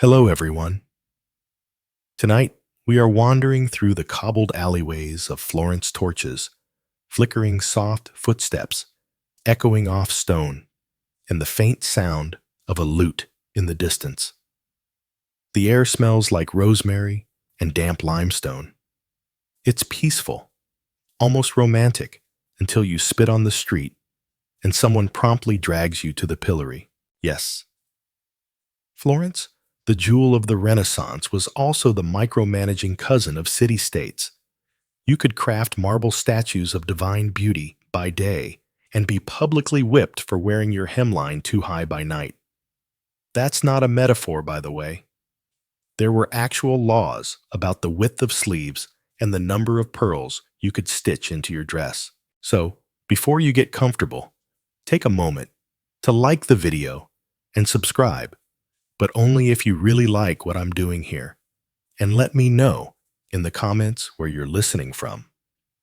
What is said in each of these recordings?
Hello, everyone. Tonight, we are wandering through the cobbled alleyways of Florence torches, flickering soft footsteps, echoing off stone, and the faint sound of a lute in the distance. The air smells like rosemary and damp limestone. It's peaceful, almost romantic, until you spit on the street and someone promptly drags you to the pillory. Yes, Florence, the jewel of the Renaissance, was also the micromanaging cousin of city-states. You could craft marble statues of divine beauty by day and be publicly whipped for wearing your hemline too high by night. That's not a metaphor, by the way. There were actual laws about the width of sleeves and the number of pearls you could stitch into your dress. So, before you get comfortable, take a moment to like the video and subscribe, but only if you really like what I'm doing here. And let me know in the comments where you're listening from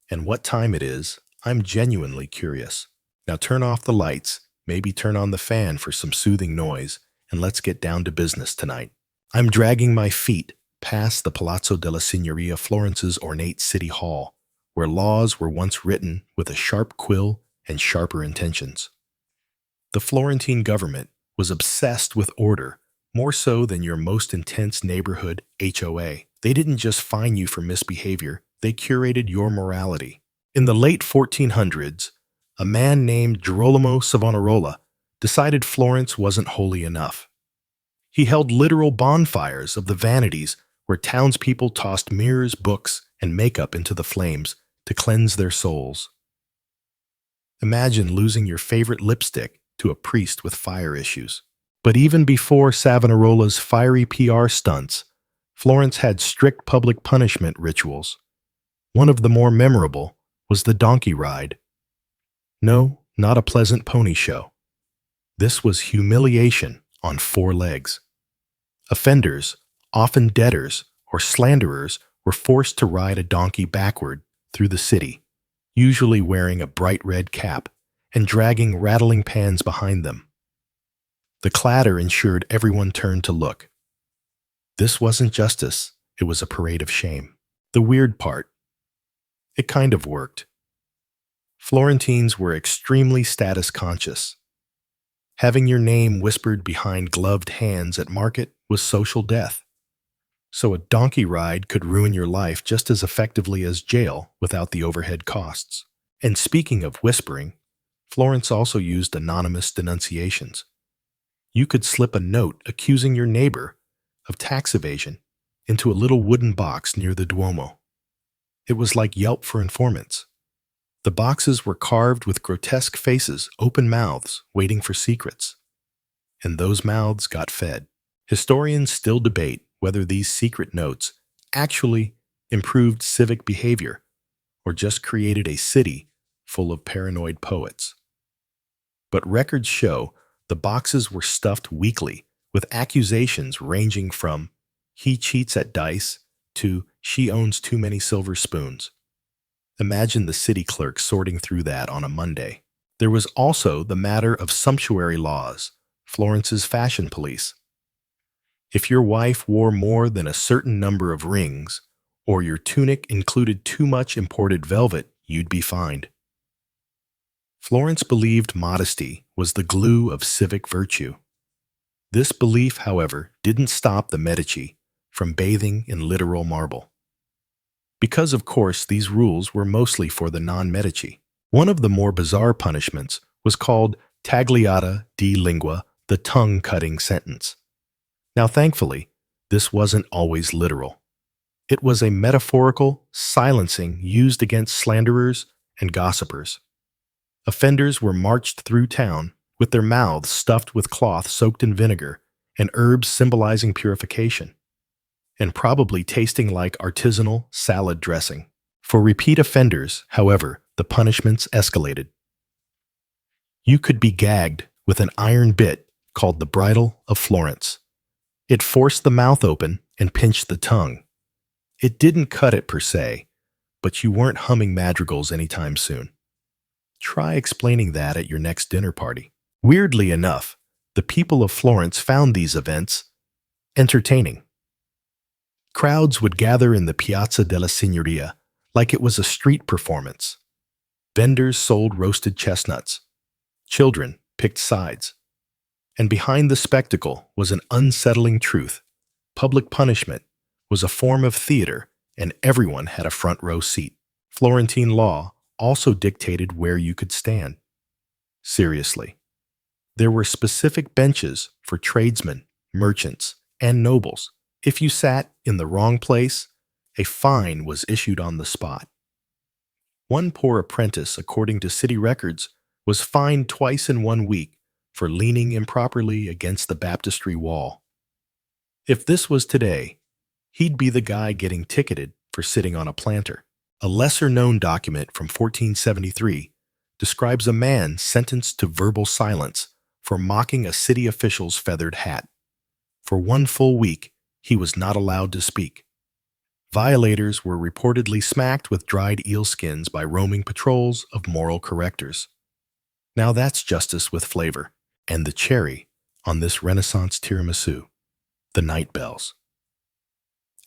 and what time it is. I'm genuinely curious. Now turn off the lights, maybe turn on the fan for some soothing noise, and let's get down to business tonight. I'm dragging my feet past the Palazzo della Signoria, Florence's ornate city hall, where laws were once written with a sharp quill and sharper intentions. The Florentine government was obsessed with order, more so than your most intense neighborhood HOA. They didn't just fine you for misbehavior, they curated your morality. In the late 1400s, a man named Girolamo Savonarola decided Florence wasn't holy enough. He held literal bonfires of the vanities where townspeople tossed mirrors, books, and makeup into the flames to cleanse their souls. Imagine losing your favorite lipstick to a priest with fire issues. But even before Savonarola's fiery PR stunts, Florence had strict public punishment rituals. One of the more memorable was the donkey ride. No, not a pleasant pony show. This was humiliation on 4 legs. Offenders, often debtors or slanderers, were forced to ride a donkey backward through the city, usually wearing a bright red cap and dragging rattling pans behind them. The clatter ensured everyone turned to look. This wasn't justice, it was a parade of shame. The weird part, it kind of worked. Florentines were extremely status conscious. Having your name whispered behind gloved hands at market was social death. So a donkey ride could ruin your life just as effectively as jail without the overhead costs. And speaking of whispering, Florence also used anonymous denunciations. You could slip a note accusing your neighbor of tax evasion into a little wooden box near the Duomo. It was like Yelp for informants. The boxes were carved with grotesque faces, open mouths, waiting for secrets. And those mouths got fed. Historians still debate whether these secret notes actually improved civic behavior or just created a city full of paranoid poets. But records show the boxes were stuffed weekly with accusations ranging from "he cheats at dice" to "she owns too many silver spoons." Imagine the city clerk sorting through that on a Monday. There was also the matter of sumptuary laws, Florence's fashion police. If your wife wore more than a certain number of rings, or your tunic included too much imported velvet, you'd be fined. Florence believed modesty was the glue of civic virtue. This belief, however, didn't stop the Medici from bathing in literal marble. Because, of course, these rules were mostly for the non-Medici. One of the more bizarre punishments was called tagliata di lingua, the tongue-cutting sentence. Now, thankfully, this wasn't always literal. It was a metaphorical silencing used against slanderers and gossipers. Offenders were marched through town with their mouths stuffed with cloth soaked in vinegar and herbs symbolizing purification, and probably tasting like artisanal salad dressing. For repeat offenders, however, the punishments escalated. You could be gagged with an iron bit called the bridle of Florence. It forced the mouth open and pinched the tongue. It didn't cut it per se, but you weren't humming madrigals anytime soon. Try explaining that at your next dinner party. Weirdly enough, the people of Florence found these events Entertaining. Crowds would gather in the Piazza della Signoria like it was a street performance. Vendors sold roasted chestnuts. Children picked sides. And behind the spectacle was an unsettling truth. Public punishment was a form of theater, and everyone had a front row seat. Florentine law also dictated where you could stand. Seriously. There were specific benches for tradesmen, merchants, and nobles. If you sat in the wrong place, a fine was issued on the spot. One poor apprentice, according to city records, was fined twice in 1 week for leaning improperly against the baptistry wall. If this was today, he'd be the guy getting ticketed for sitting on a planter. A lesser-known document from 1473 describes a man sentenced to verbal silence for mocking a city official's feathered hat. For 1 full week, he was not allowed to speak. Violators were reportedly smacked with dried eel skins by roaming patrols of moral correctors. Now that's justice with flavor. And the cherry on this Renaissance tiramisu, the night bells.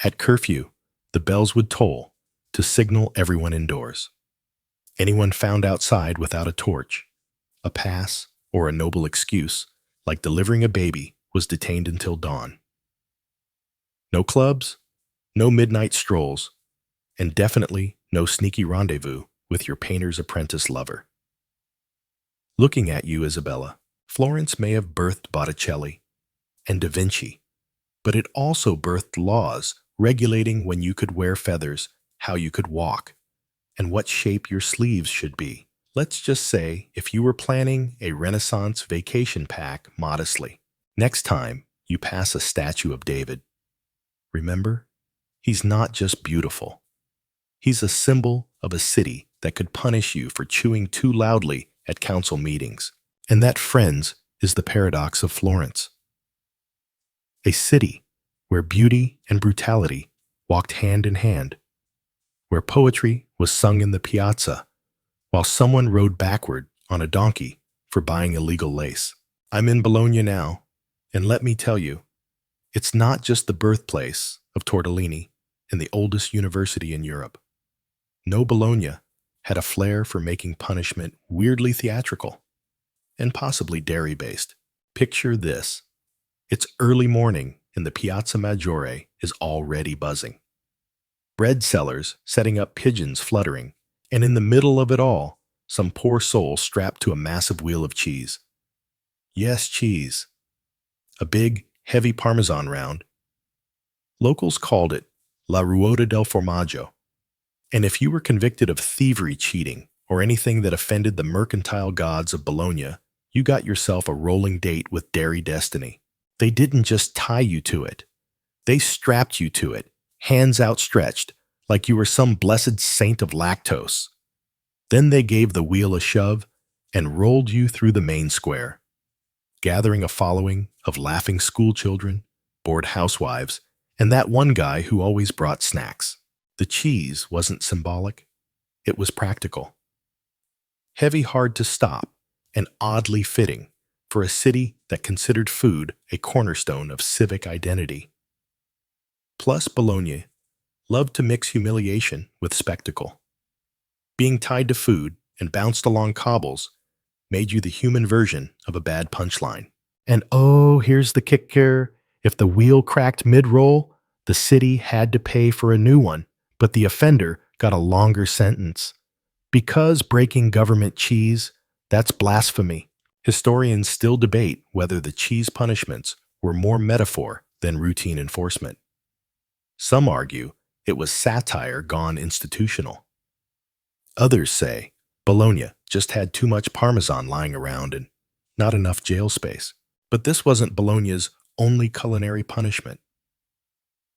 At curfew, the bells would toll to signal everyone indoors. Anyone found outside without a torch, a pass, or a noble excuse, like delivering a baby, was detained until dawn. No clubs, no midnight strolls, and definitely no sneaky rendezvous with your painter's apprentice lover. Looking at you, Isabella, Florence may have birthed Botticelli and Da Vinci, but it also birthed laws regulating when you could wear feathers, how you could walk, and what shape your sleeves should be. Let's just say if you were planning a Renaissance vacation pack modestly, next time you pass a statue of David, remember, he's not just beautiful. He's a symbol of a city that could punish you for chewing too loudly at council meetings. And that, friends, is the paradox of Florence. A city where beauty and brutality walked hand in hand, where poetry was sung in the piazza, while someone rode backward on a donkey for buying illegal lace. I'm in Bologna now, and let me tell you, it's not just the birthplace of tortellini and the oldest university in Europe. No, Bologna had a flair for making punishment weirdly theatrical and possibly dairy-based. Picture this. It's early morning and the Piazza Maggiore is already buzzing. Bread sellers setting up pigeons fluttering, and in the middle of it all, some poor soul strapped to a massive wheel of cheese. Yes, cheese. A big, heavy Parmesan round. Locals called it La Ruota del Formaggio. And if you were convicted of thievery, cheating, or anything that offended the mercantile gods of Bologna, you got yourself a rolling date with dairy destiny. They didn't just tie you to it. They strapped you to it, hands outstretched, like you were some blessed saint of lactose. Then they gave the wheel a shove and rolled you through the main square, gathering a following of laughing schoolchildren, bored housewives, and that one guy who always brought snacks. The cheese wasn't symbolic, it was practical. Heavy, hard to stop, and oddly fitting for a city that considered food a cornerstone of civic identity. Plus, Bologna loved to mix humiliation with spectacle. Being tied to food and bounced along cobbles made you the human version of a bad punchline. And oh, here's the kicker. If the wheel cracked mid-roll, the city had to pay for a new one, but the offender got a longer sentence. Because breaking government cheese, that's blasphemy. Historians still debate whether the cheese punishments were more metaphor than routine enforcement. Some argue it was satire gone institutional. Others say Bologna just had too much Parmesan lying around and not enough jail space. But this wasn't Bologna's only culinary punishment.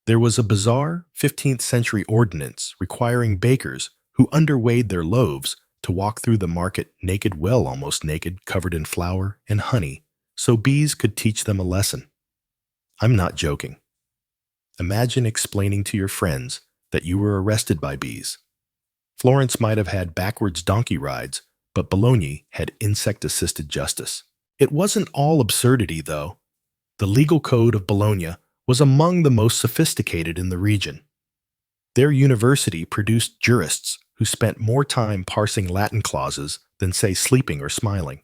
There was a bizarre 15th century ordinance requiring bakers who underweighed their loaves to walk through the market naked, well, almost naked, covered in flour and honey, so bees could teach them a lesson. I'm not joking. Imagine explaining to your friends that you were arrested by bees. Florence might have had backwards donkey rides, but Bologna had insect-assisted justice. It wasn't all absurdity, though. The legal code of Bologna was among the most sophisticated in the region. Their university produced jurists who spent more time parsing Latin clauses than, say, sleeping or smiling.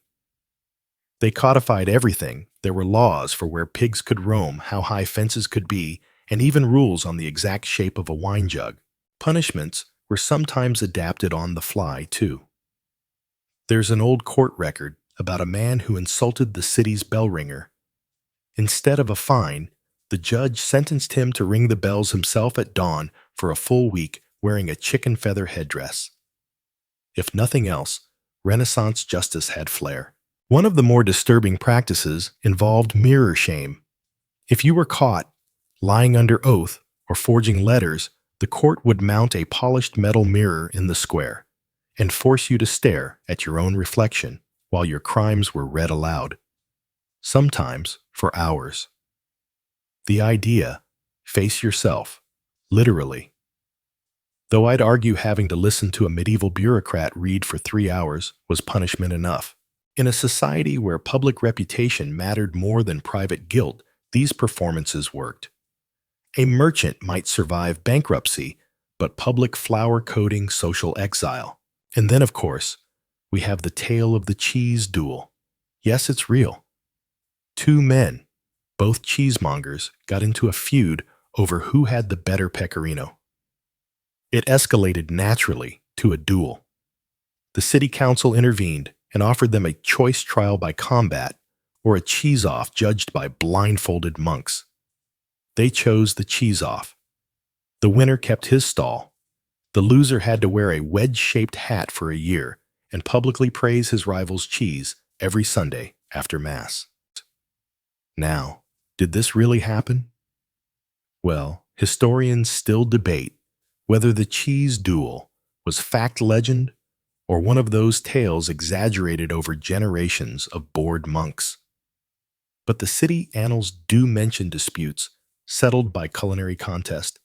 They codified everything. There were laws for where pigs could roam, how high fences could be, and even rules on the exact shape of a wine jug. Punishments were sometimes adapted on the fly, too. There's an old court record about a man who insulted the city's bell ringer. Instead of a fine, the judge sentenced him to ring the bells himself at dawn for a full week wearing a chicken feather headdress. If nothing else, Renaissance justice had flair. One of the more disturbing practices involved mirror shame. If you were caught lying under oath or forging letters, the court would mount a polished metal mirror in the square and force you to stare at your own reflection while your crimes were read aloud, sometimes for hours. The idea, face yourself, literally. Though I'd argue having to listen to a medieval bureaucrat read for 3 hours was punishment enough. In a society where public reputation mattered more than private guilt, these performances worked. A merchant might survive bankruptcy, but public flower-coating social exile. And then, of course, we have the tale of the cheese duel. Yes, it's real. 2 men, both cheesemongers, got into a feud over who had the better pecorino. It escalated naturally to a duel. The city council intervened and offered them a choice trial by combat or a cheese-off judged by blindfolded monks. They chose the cheese-off. The winner kept his stall. The loser had to wear a wedge-shaped hat for a year and publicly praise his rival's cheese every Sunday after Mass. Now, did this really happen? Well, historians still debate whether the cheese duel was fact legend or one of those tales exaggerated over generations of bored monks. But the city annals do mention disputes settled by culinary contest,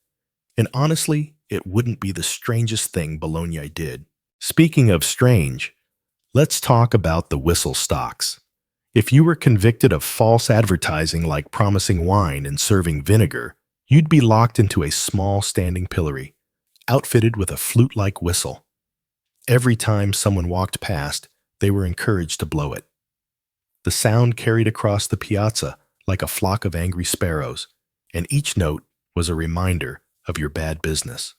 and honestly, it wouldn't be the strangest thing Bologna did. Speaking of strange, let's talk about the whistle stocks. If you were convicted of false advertising like promising wine and serving vinegar, you'd be locked into a small standing pillory, outfitted with a flute-like whistle. Every time someone walked past, they were encouraged to blow it. The sound carried across the piazza like a flock of angry sparrows, and each note was a reminder of your bad business.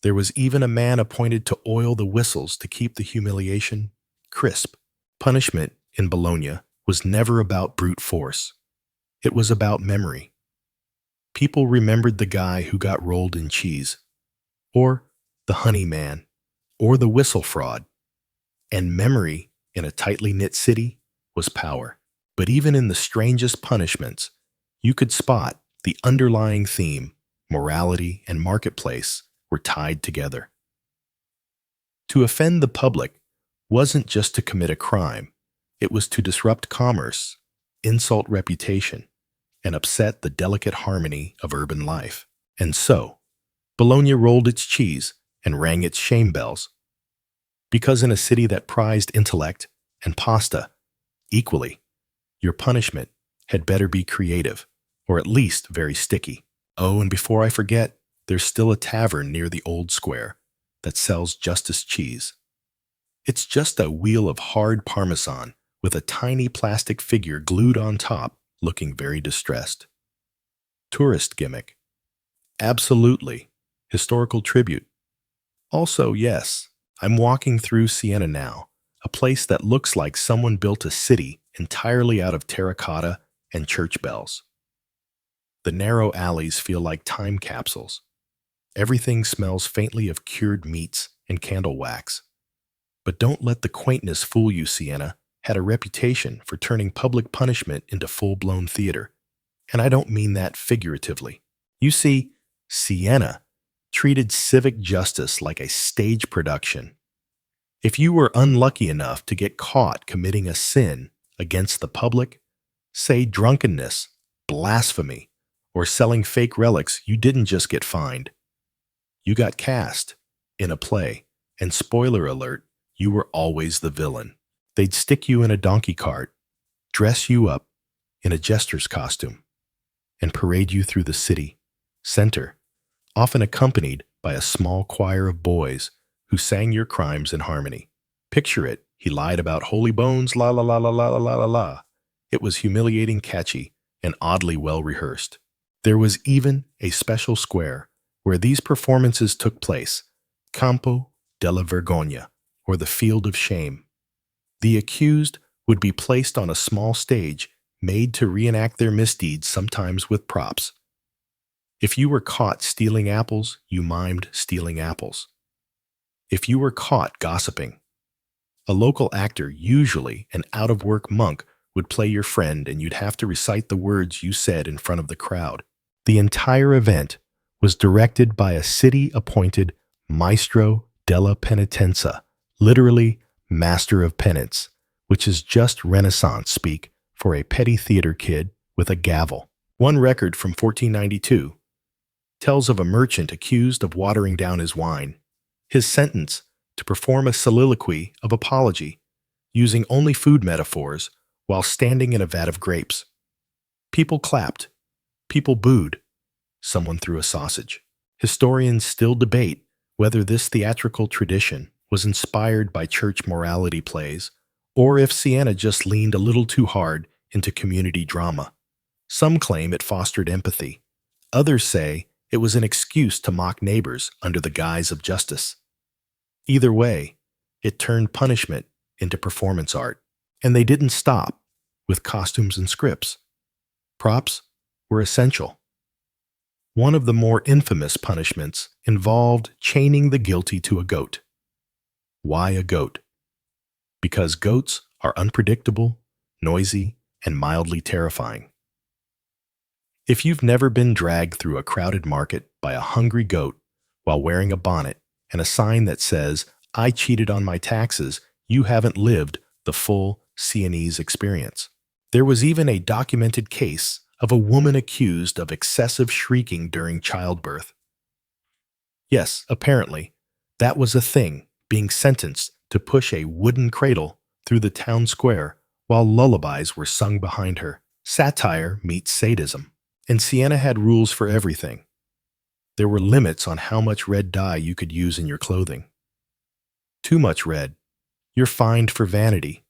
There was even a man appointed to oil the whistles to keep the humiliation crisp. Punishment in Bologna was never about brute force. It was about memory. People remembered the guy who got rolled in cheese, or the honey man, or the whistle fraud. And memory in a tightly knit city was power. But even in the strangest punishments, you could spot the underlying theme. Morality and marketplace were tied together. To offend the public wasn't just to commit a crime, it was to disrupt commerce, insult reputation, and upset the delicate harmony of urban life. And so, Bologna rolled its cheese and rang its shame bells. Because in a city that prized intellect and pasta equally, your punishment had better be creative, or at least very sticky. Oh, and before I forget, there's still a tavern near the old square that sells Justice cheese. It's just a wheel of hard Parmesan with a tiny plastic figure glued on top, looking very distressed. Tourist gimmick. Absolutely. Historical tribute. Also, yes, I'm walking through Siena now, a place that looks like someone built a city entirely out of terracotta and church bells. The narrow alleys feel like time capsules. Everything smells faintly of cured meats and candle wax. But don't let the quaintness fool you. Siena had a reputation for turning public punishment into full-blown theater. And I don't mean that figuratively. You see, Siena treated civic justice like a stage production. If you were unlucky enough to get caught committing a sin against the public, say drunkenness, blasphemy, or selling fake relics, you didn't just get fined. You got cast in a play, and spoiler alert, you were always the villain. They'd stick you in a donkey cart, dress you up in a jester's costume, and parade you through the city center, often accompanied by a small choir of boys who sang your crimes in harmony. Picture it. He lied about holy bones, la la la la la la la la la. It was humiliating, catchy, and oddly well rehearsed. There was even a special square where these performances took place, Campo della Vergogna, or the Field of Shame. The accused would be placed on a small stage made to reenact their misdeeds, sometimes with props. If you were caught stealing apples, you mimed stealing apples. If you were caught gossiping, a local actor, usually an out-of-work monk, would play your friend and you'd have to recite the words you said in front of the crowd. The entire event was directed by a city-appointed Maestro della Penitenza, literally Master of Penance, which is just Renaissance speak for a petty theater kid with a gavel. One record from 1492 tells of a merchant accused of watering down his wine. His sentence: to perform a soliloquy of apology, using only food metaphors while standing in a vat of grapes. People clapped. People booed. Someone threw a sausage. Historians still debate whether this theatrical tradition was inspired by church morality plays or if Siena just leaned a little too hard into community drama. Some claim it fostered empathy. Others say it was an excuse to mock neighbors under the guise of justice. Either way, it turned punishment into performance art. And they didn't stop with costumes and scripts. Props were essential. One of the more infamous punishments involved chaining the guilty to a goat. Why a goat? Because goats are unpredictable, noisy, and mildly terrifying. If you've never been dragged through a crowded market by a hungry goat while wearing a bonnet and a sign that says, "I cheated on my taxes," you haven't lived the full Sienese experience. There was even a documented case of a woman accused of excessive shrieking during childbirth. Yes, apparently, that was a thing, being sentenced to push a wooden cradle through the town square while lullabies were sung behind her. Satire meets sadism. And Siena had rules for everything. There were limits on how much red dye you could use in your clothing. Too much red, you're fined for vanity.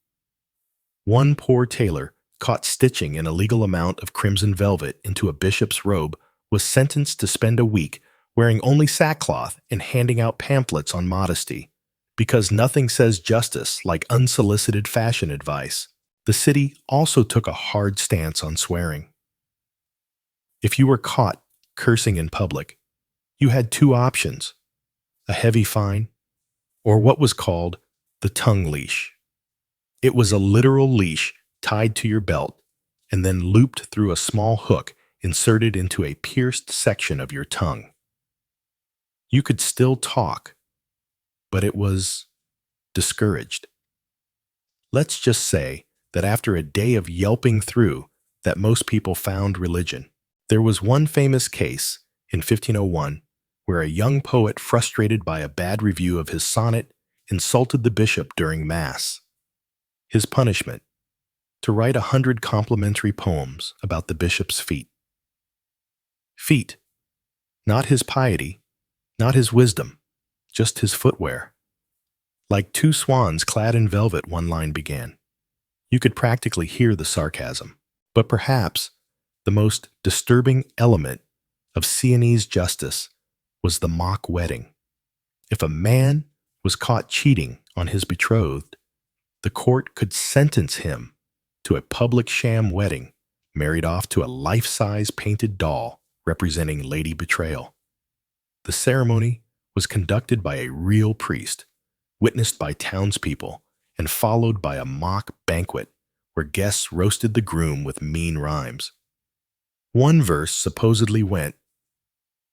One poor tailor, caught stitching an illegal amount of crimson velvet into a bishop's robe, was sentenced to spend a week wearing only sackcloth and handing out pamphlets on modesty, because nothing says justice like unsolicited fashion advice. The city also took a hard stance on swearing. If you were caught cursing in public, you had two options: a heavy fine or what was called the tongue leash. It was a literal leash tied to your belt and then looped through a small hook inserted into a pierced section of your tongue. You could still talk, but it was discouraged. Let's just say that after a day of yelping through that, most people found religion. There was one famous case in 1501 where a young poet, frustrated by a bad review of his sonnet, insulted the bishop during Mass. His punishment: to write 100 complimentary poems about the bishop's feet. Feet. Not his piety, not his wisdom, just his footwear. Like two swans clad in velvet, one line began. You could practically hear the sarcasm. But perhaps the most disturbing element of Sienese justice was the mock wedding. If a man was caught cheating on his betrothed, the court could sentence him to a public sham wedding, married off to a life-size painted doll representing Lady Betrayal. The ceremony was conducted by a real priest, witnessed by townspeople, and followed by a mock banquet where guests roasted the groom with mean rhymes. One verse supposedly went,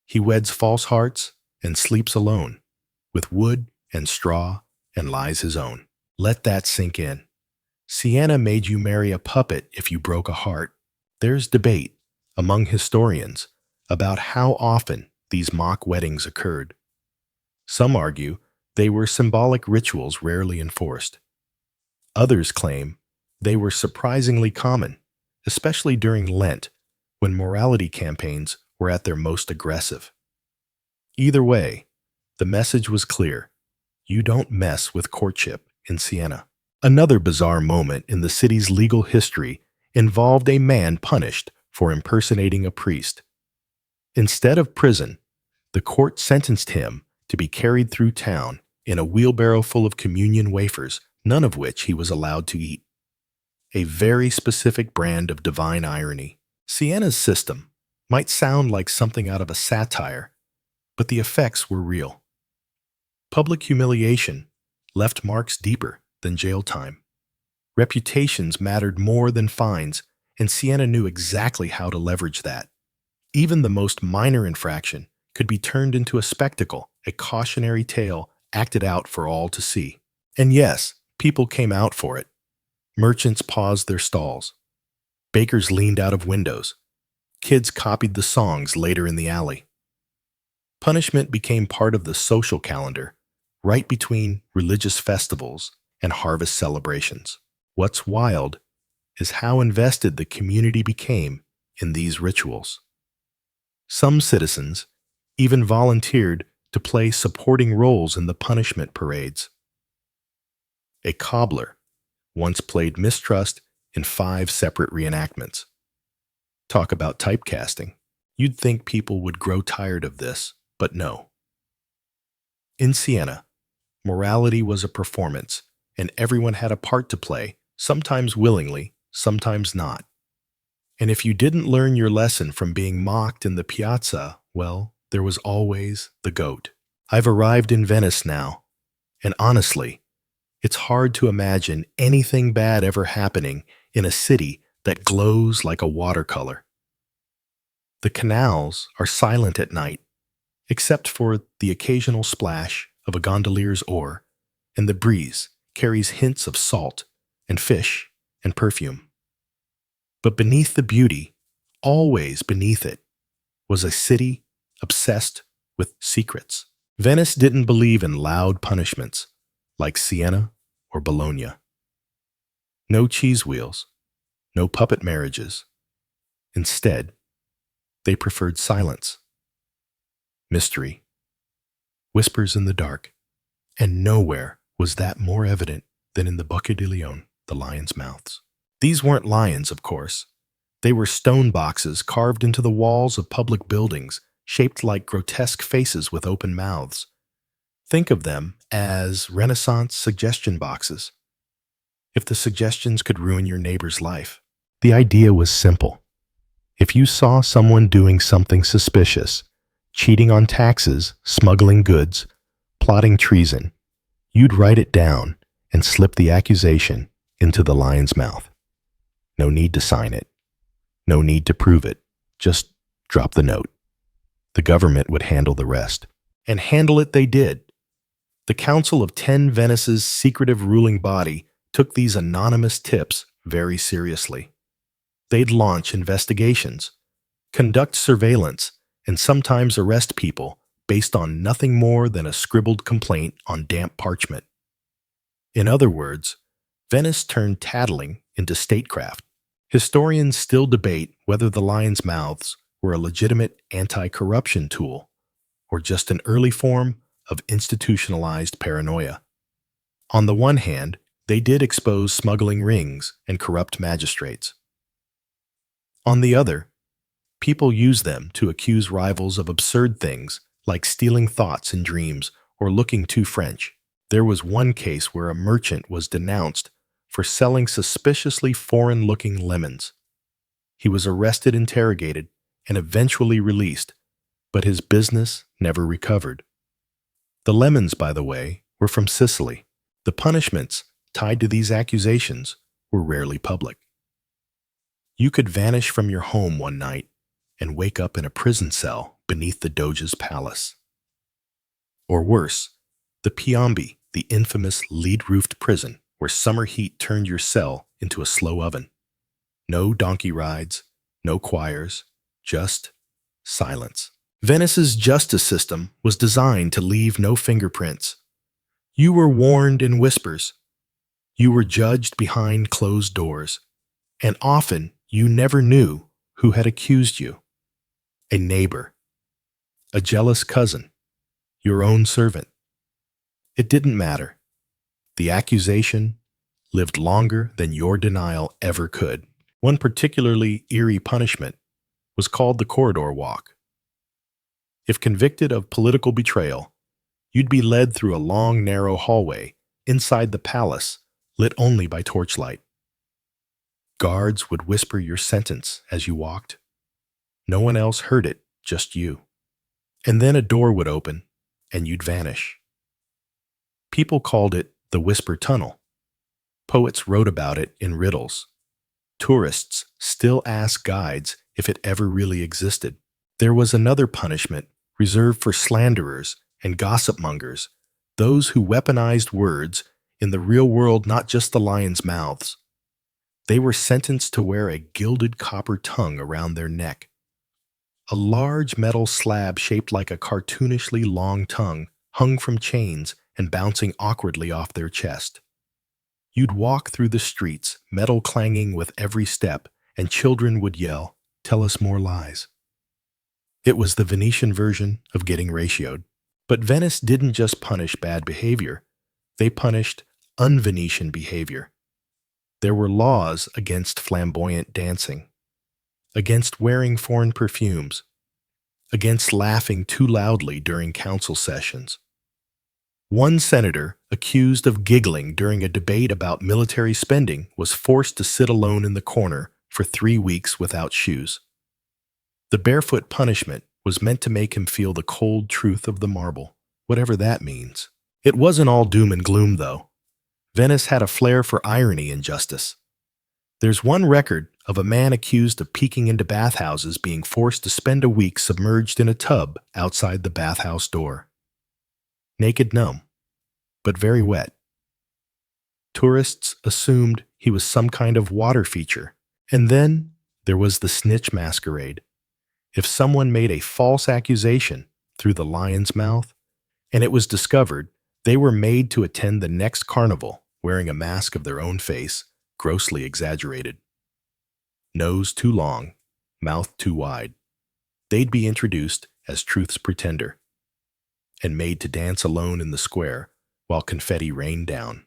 "He weds false hearts and sleeps alone, with wood and straw and lies his own." Let that sink in. Siena made you marry a puppet if you broke a heart. There's debate among historians about how often these mock weddings occurred. Some argue they were symbolic rituals rarely enforced. Others claim they were surprisingly common, especially during Lent, when morality campaigns were at their most aggressive. Either way, the message was clear: you don't mess with courtship in Siena. Another bizarre moment in the city's legal history involved a man punished for impersonating a priest. Instead of prison, the court sentenced him to be carried through town in a wheelbarrow full of communion wafers, none of which he was allowed to eat. A very specific brand of divine irony. Siena's system might sound like something out of a satire, but the effects were real. Public humiliation left marks deeper than jail time. Reputations mattered more than fines, and Siena knew exactly how to leverage that. Even the most minor infraction could be turned into a spectacle, a cautionary tale acted out for all to see. And yes, people came out for it. Merchants paused their stalls. Bakers leaned out of windows. Kids copied the songs later in the alley. Punishment became part of the social calendar, right between religious festivals and harvest celebrations. What's wild is how invested the community became in these rituals. Some citizens even volunteered to play supporting roles in the punishment parades. A cobbler once played mistrust in 5 separate reenactments. Talk about typecasting. You'd think people would grow tired of this, but no. In Siena, morality was a performance, and everyone had a part to play, sometimes willingly, sometimes not. And if you didn't learn your lesson from being mocked in the piazza, well, there was always the goat. I've arrived in Venice now, and honestly, it's hard to imagine anything bad ever happening in a city that glows like a watercolor. The canals are silent at night, except for the occasional splash of a gondolier's oar, and the breeze carries hints of salt and fish and perfume. But beneath the beauty, always beneath it, was a city obsessed with secrets. Venice didn't believe in loud punishments like Siena or Bologna. No cheese wheels, no puppet marriages. Instead, they preferred silence, mystery, whispers in the dark, and nowhere was that more evident than in the Bocca di Leone, the lions' mouths. These weren't lions, of course. They were stone boxes carved into the walls of public buildings, shaped like grotesque faces with open mouths. Think of them as Renaissance suggestion boxes. If the suggestions could ruin your neighbor's life. The idea was simple. If you saw someone doing something suspicious, cheating on taxes, smuggling goods, plotting treason, you'd write it down and slip the accusation into the lion's mouth. No need to sign it. No need to prove it. Just drop the note. The government would handle the rest. And handle it they did. The Council of 10 Venice's secretive ruling body took these anonymous tips very seriously. They'd launch investigations, conduct surveillance, and sometimes arrest people based on nothing more than a scribbled complaint on damp parchment. In other words, Venice turned tattling into statecraft. Historians still debate whether the lions' mouths were a legitimate anti-corruption tool or just an early form of institutionalized paranoia. On the one hand, they did expose smuggling rings and corrupt magistrates. On the other, people used them to accuse rivals of absurd things like stealing thoughts in dreams or looking too French. There was one case where a merchant was denounced for selling suspiciously foreign-looking lemons. He was arrested, interrogated, and eventually released, but his business never recovered. The lemons, by the way, were from Sicily. The punishments tied to these accusations were rarely public. You could vanish from your home one night and wake up in a prison cell beneath the Doge's palace. Or worse, the Piombi, the infamous lead-roofed prison where summer heat turned your cell into a slow oven. No donkey rides, no choirs, just silence. Venice's justice system was designed to leave no fingerprints. You were warned in whispers. You were judged behind closed doors. And often, you never knew who had accused you, a neighbor, a jealous cousin, your own servant. It didn't matter. The accusation lived longer than your denial ever could. One particularly eerie punishment was called the corridor walk. If convicted of political betrayal, you'd be led through a long, narrow hallway inside the palace, lit only by torchlight. Guards would whisper your sentence as you walked. No one else heard it, just you. And then a door would open, and you'd vanish. People called it the Whisper Tunnel. Poets wrote about it in riddles. Tourists still ask guides if it ever really existed. There was another punishment reserved for slanderers and gossip mongers, those who weaponized words in the real world, not just the lions' mouths. They were sentenced to wear a gilded copper tongue around their neck. A large metal slab shaped like a cartoonishly long tongue hung from chains and bouncing awkwardly off their chest. You'd walk through the streets, metal clanging with every step, and children would yell, "Tell us more lies." It was the Venetian version of getting ratioed. But Venice didn't just punish bad behavior. They punished un-Venetian behavior. There were laws against flamboyant dancing, against wearing foreign perfumes, against laughing too loudly during council sessions. One senator, accused of giggling during a debate about military spending, was forced to sit alone in the corner for 3 weeks without shoes. The barefoot punishment was meant to make him feel the cold truth of the marble, whatever that means. It wasn't all doom and gloom, though. Venice had a flair for irony and justice. There's one record of a man accused of peeking into bathhouses being forced to spend a week submerged in a tub outside the bathhouse door. Naked numb, but very wet. Tourists assumed he was some kind of water feature. And then there was the snitch masquerade. If someone made a false accusation through the lion's mouth, and it was discovered, they were made to attend the next carnival wearing a mask of their own face, grossly exaggerated. Nose too long, mouth too wide. They'd be introduced as truth's pretender and made to dance alone in the square while confetti rained down.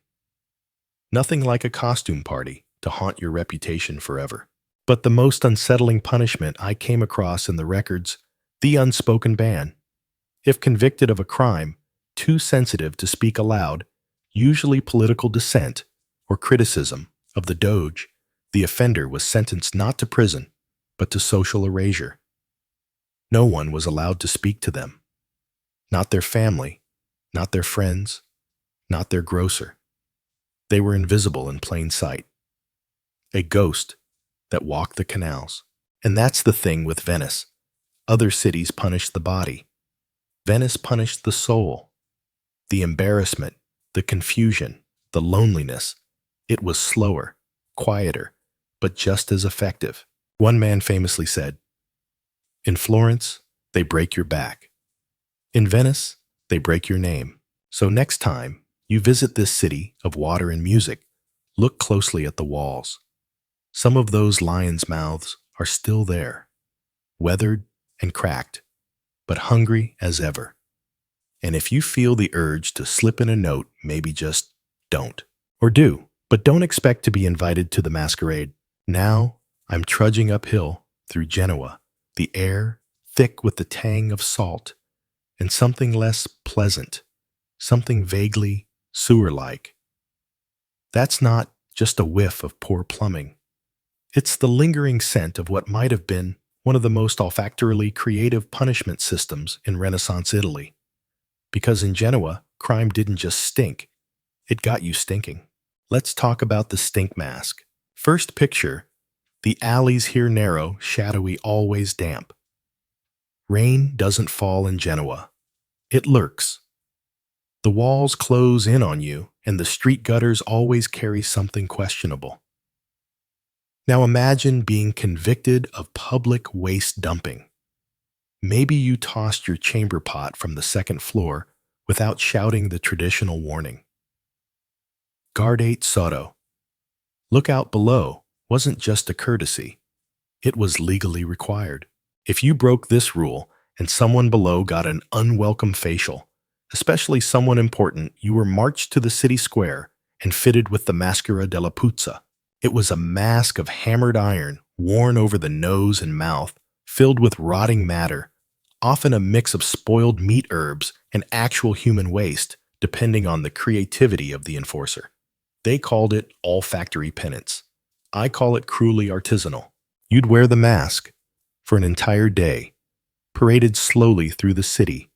Nothing like a costume party to haunt your reputation forever. But the most unsettling punishment I came across in the records, the unspoken ban. If convicted of a crime too sensitive to speak aloud, usually political dissent or criticism of the Doge, the offender was sentenced not to prison, but to social erasure. No one was allowed to speak to them. Not their family, not their friends, not their grocer. They were invisible in plain sight. A ghost that walked the canals. And that's the thing with Venice. Other cities punished the body. Venice punished the soul. The embarrassment, the confusion, the loneliness. It was slower, quieter, but just as effective. One man famously said, "In Florence, they break your back. In Venice, they break your name." So next time you visit this city of water and music, look closely at the walls. Some of those lions' mouths are still there, weathered and cracked, but hungry as ever. And if you feel the urge to slip in a note, maybe just don't. Or do, but don't expect to be invited to the masquerade. Now I'm trudging uphill through Genoa, the air thick with the tang of salt, and something less pleasant, something vaguely sewer-like. That's not just a whiff of poor plumbing. It's the lingering scent of what might have been one of the most olfactorily creative punishment systems in Renaissance Italy. Because in Genoa, crime didn't just stink, it got you stinking. Let's talk about the stink mask. First picture, the alleys here narrow, shadowy, always damp. Rain doesn't fall in Genoa. It lurks. The walls close in on you, and the street gutters always carry something questionable. Now imagine being convicted of public waste dumping. Maybe you tossed your chamber pot from the second floor without shouting the traditional warning. Guardate sotto. Look out below wasn't just a courtesy. It was legally required. If you broke this rule and someone below got an unwelcome facial, especially someone important, you were marched to the city square and fitted with the maschera della puzza. It was a mask of hammered iron worn over the nose and mouth, filled with rotting matter, often a mix of spoiled meat herbs and actual human waste, depending on the creativity of the enforcer. They called it olfactory penance. I call it cruelly artisanal. You'd wear the mask for an entire day, paraded slowly through the city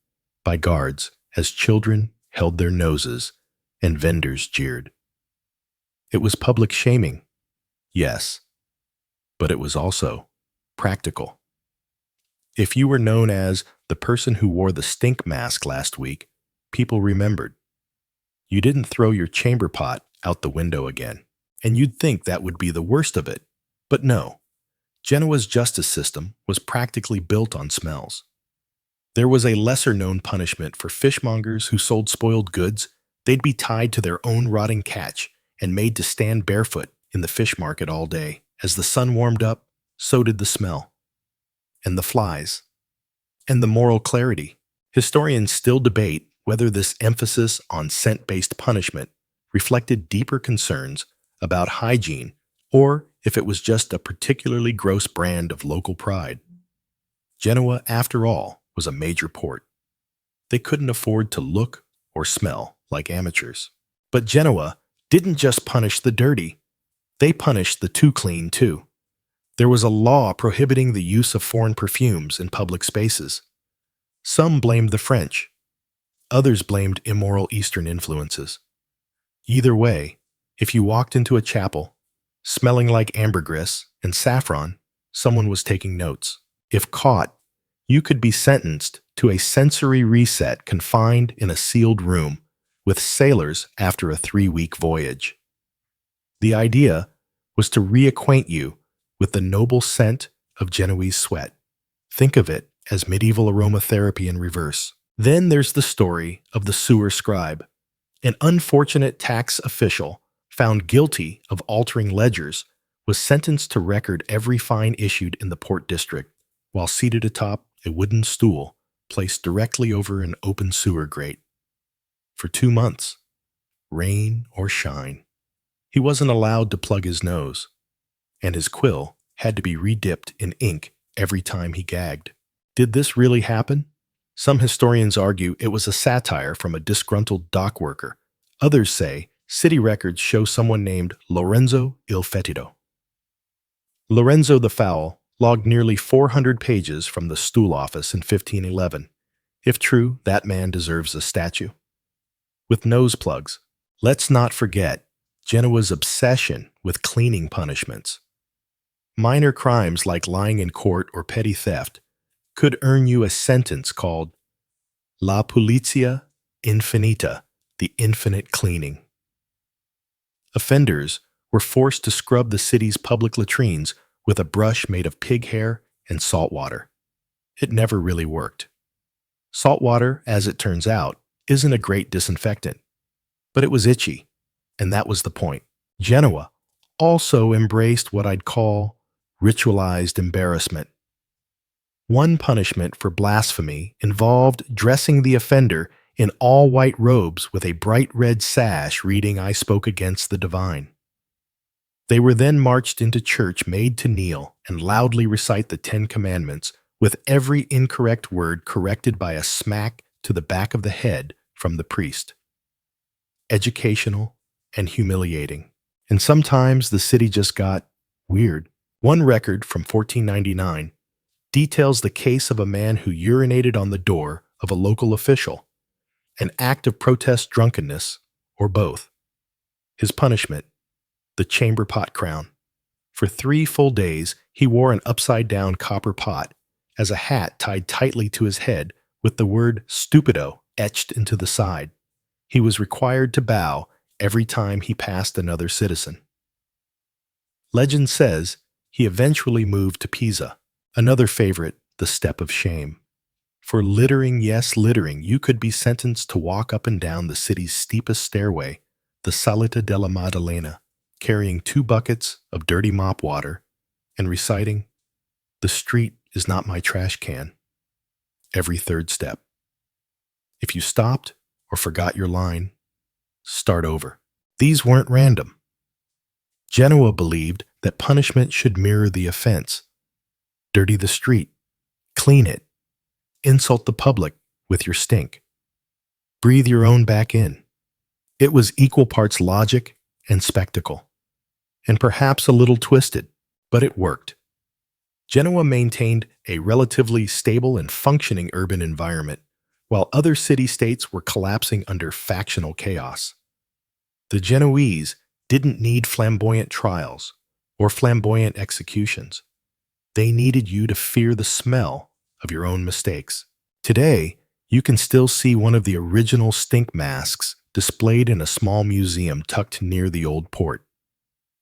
by guards as children held their noses and vendors jeered. It was public shaming, yes, but it was also practical. If you were known as the person who wore the stink mask last week, people remembered. You didn't throw your chamber pot out the window again, and you'd think that would be the worst of it. But no, Genoa's justice system was practically built on smells. There was a lesser-known punishment for fishmongers who sold spoiled goods. They'd be tied to their own rotting catch and made to stand barefoot in the fish market all day. As the sun warmed up, so did the smell, and the flies, and the moral clarity. Historians still debate whether this emphasis on scent-based punishment reflected deeper concerns about hygiene or if it was just a particularly gross brand of local pride. Genoa, after all, was a major port. They couldn't afford to look or smell like amateurs. But Genoa didn't just punish the dirty. They punished the too clean, too. There was a law prohibiting the use of foreign perfumes in public spaces. Some blamed the French. Others blamed immoral Eastern influences. Either way, if you walked into a chapel, smelling like ambergris and saffron, someone was taking notes. If caught, you could be sentenced to a sensory reset confined in a sealed room with sailors after a 3-week voyage. The idea was to reacquaint you with the noble scent of Genoese sweat. Think of it as medieval aromatherapy in reverse. Then there's the story of the sewer scribe, an unfortunate tax official found guilty of altering ledgers, was sentenced to record every fine issued in the port district while seated atop a wooden stool placed directly over an open sewer grate. For 2 months, rain or shine, he wasn't allowed to plug his nose, and his quill had to be redipped in ink every time he gagged. Did this really happen? Some historians argue it was a satire from a disgruntled dock worker. Others say city records show someone named Lorenzo il Fetido. Lorenzo the Foul logged nearly 400 pages from the stool office in 1511. If true, that man deserves a statue. With nose plugs, let's not forget Genoa's obsession with cleaning punishments. Minor crimes like lying in court or petty theft could earn you a sentence called La Pulizia Infinita, the infinite cleaning. Offenders were forced to scrub the city's public latrines with a brush made of pig hair and salt water. It never really worked. Salt water, as it turns out, isn't a great disinfectant, but it was itchy, and that was the point. Genoa also embraced what I'd call ritualized embarrassment. One punishment for blasphemy involved dressing the offender in all-white robes with a bright red sash reading "I spoke against the divine." They were then marched into church made to kneel and loudly recite the 10 Commandments, with every incorrect word corrected by a smack to the back of the head from the priest. Educational and humiliating. And sometimes the city just got weird. One record from 1499 details the case of a man who urinated on the door of a local official, an act of protest drunkenness, or both. His punishment, the chamber pot crown. For 3 full days, he wore an upside-down copper pot as a hat tied tightly to his head with the word stupido etched into the side. He was required to bow every time he passed another citizen. Legend says he eventually moved to Pisa, another favorite, the step of shame. For littering, yes, littering, you could be sentenced to walk up and down the city's steepest stairway, the Salita della Maddalena, carrying 2 buckets of dirty mop water and reciting The street is not my trash can. Every third step. If you stopped or forgot your line, start over. These weren't random. Genoa believed that punishment should mirror the offense. Dirty the street, clean it, insult the public with your stink. Breathe your own back in. It was equal parts logic and spectacle, and perhaps a little twisted, but it worked. Genoa maintained a relatively stable and functioning urban environment, while other city-states were collapsing under factional chaos. The Genoese didn't need flamboyant trials or flamboyant executions. They needed you to fear the smell of your own mistakes. Today, you can still see one of the original stink masks displayed in a small museum tucked near the old port.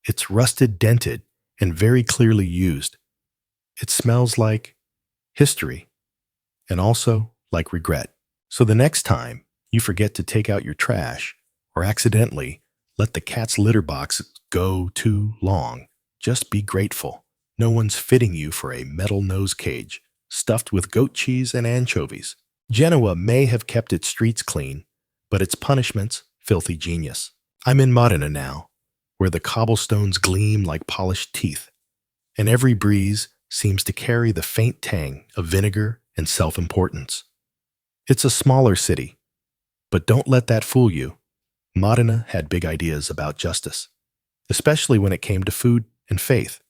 It's rusted, dented, and very clearly used. It smells like history and also like regret. So the next time you forget to take out your trash or accidentally let the cat's litter box go too long, just be grateful. No one's fitting you for a metal nose cage stuffed with goat cheese and anchovies. Genoa may have kept its streets clean, but its punishments filthy genius. I'm in Modena now, where the cobblestones gleam like polished teeth, and every breeze seems to carry the faint tang of vinegar and self-importance. It's a smaller city, but don't let that fool you. Modena had big ideas about justice, especially when it came to food and faith,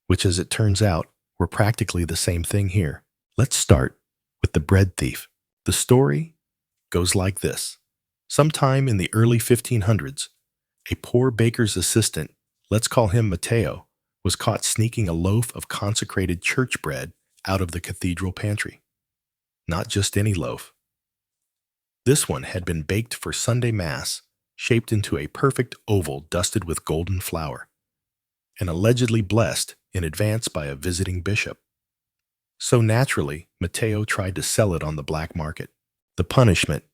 which, as it turns out, were practically the same thing here. Let's start with the bread thief. The story goes like this. Sometime in the early 1500s, a poor baker's assistant, let's call him Matteo, was caught sneaking a loaf of consecrated church bread out of the cathedral pantry. Not just any loaf. This one had been baked for Sunday Mass, shaped into a perfect oval dusted with golden flour, and allegedly blessed in advance by a visiting bishop. So naturally, Matteo tried to sell it on the black market. The punishment.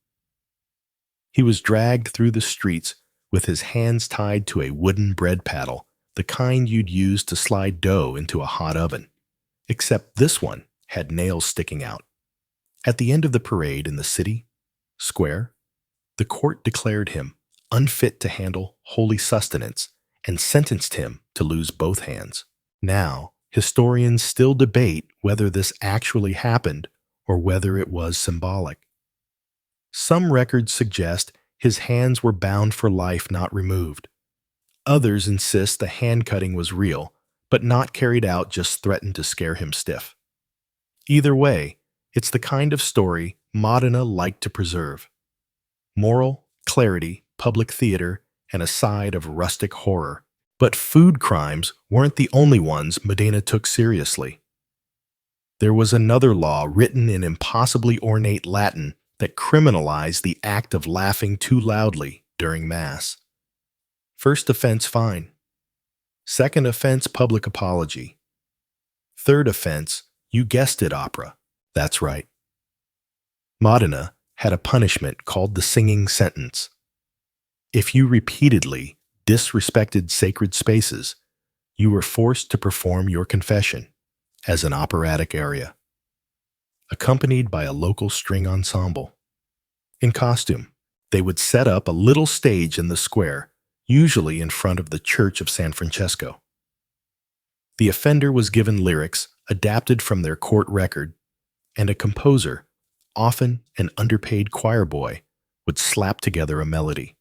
He was dragged through the streets with his hands tied to a wooden bread paddle, the kind you'd use to slide dough into a hot oven. Except this one had nails sticking out. At the end of the parade in the city square, the court declared him unfit to handle holy sustenance and sentenced him to lose both hands. Now, historians still debate whether this actually happened or whether it was symbolic. Some records suggest his hands were bound for life, not removed. Others insist the hand cutting was real, but not carried out, just threatened to scare him stiff. Either way, it's the kind of story Modena liked to preserve. Moral, clarity, public theater, and a side of rustic horror. But food crimes weren't the only ones Modena took seriously. There was another law written in impossibly ornate Latin that criminalized the act of laughing too loudly during Mass. First offense, fine. Second offense, public apology. Third offense, you guessed it, opera. That's right. Modena had a punishment called the singing sentence. If you repeatedly disrespected sacred spaces, you were forced to perform your confession as an operatic aria, accompanied by a local string ensemble. In costume, they would set up a little stage in the square, usually in front of the Church of San Francesco. The offender was given lyrics adapted from their court record, and a composer, often an underpaid choir boy, would slap together a melody.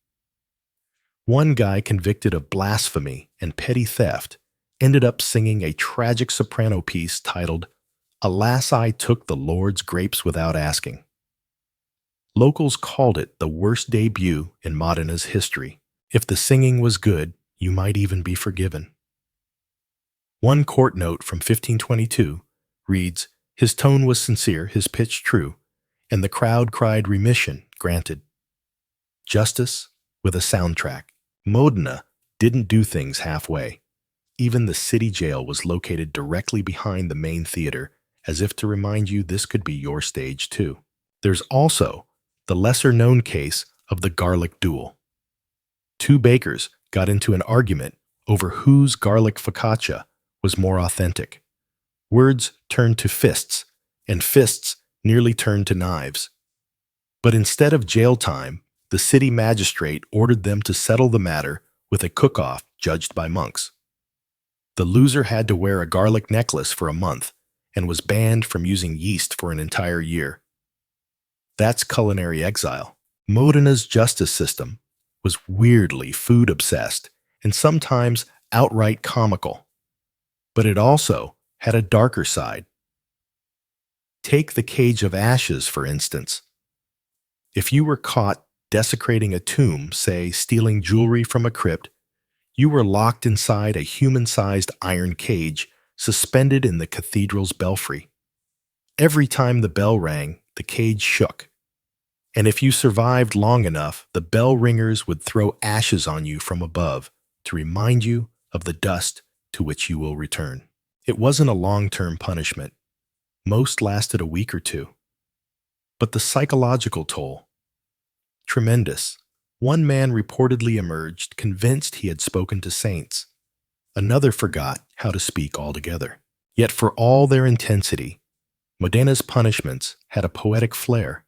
One guy convicted of blasphemy and petty theft ended up singing a tragic soprano piece titled, "Alas, I Took the Lord's Grapes Without Asking." Locals called it the worst debut in Modena's history. If the singing was good, you might even be forgiven. One court note from 1522 reads, "His tone was sincere, his pitch true, and the crowd cried remission granted." Justice with a soundtrack. Modena didn't do things halfway. Even the city jail was located directly behind the main theater, as if to remind you this could be your stage too. There's also the lesser-known case of the garlic duel. Two bakers got into an argument over whose garlic focaccia was more authentic. Words turned to fists, and fists nearly turned to knives. But instead of jail time, the city magistrate ordered them to settle the matter with a cook-off judged by monks. The loser had to wear a garlic necklace for a month and was banned from using yeast for an entire year. That's culinary exile. Modena's justice system was weirdly food-obsessed and sometimes outright comical. But it also had a darker side. Take the cage of ashes, for instance. If you were caught desecrating a tomb, say stealing jewelry from a crypt, you were locked inside a human-sized iron cage suspended in the cathedral's belfry. Every time the bell rang, the cage shook. And if you survived long enough, the bell ringers would throw ashes on you from above to remind you of the dust to which you will return. It wasn't a long-term punishment. Most lasted a week or two. But the psychological toll, tremendous. One man reportedly emerged convinced he had spoken to saints. Another forgot how to speak altogether. Yet for all their intensity, Modena's punishments had a poetic flair.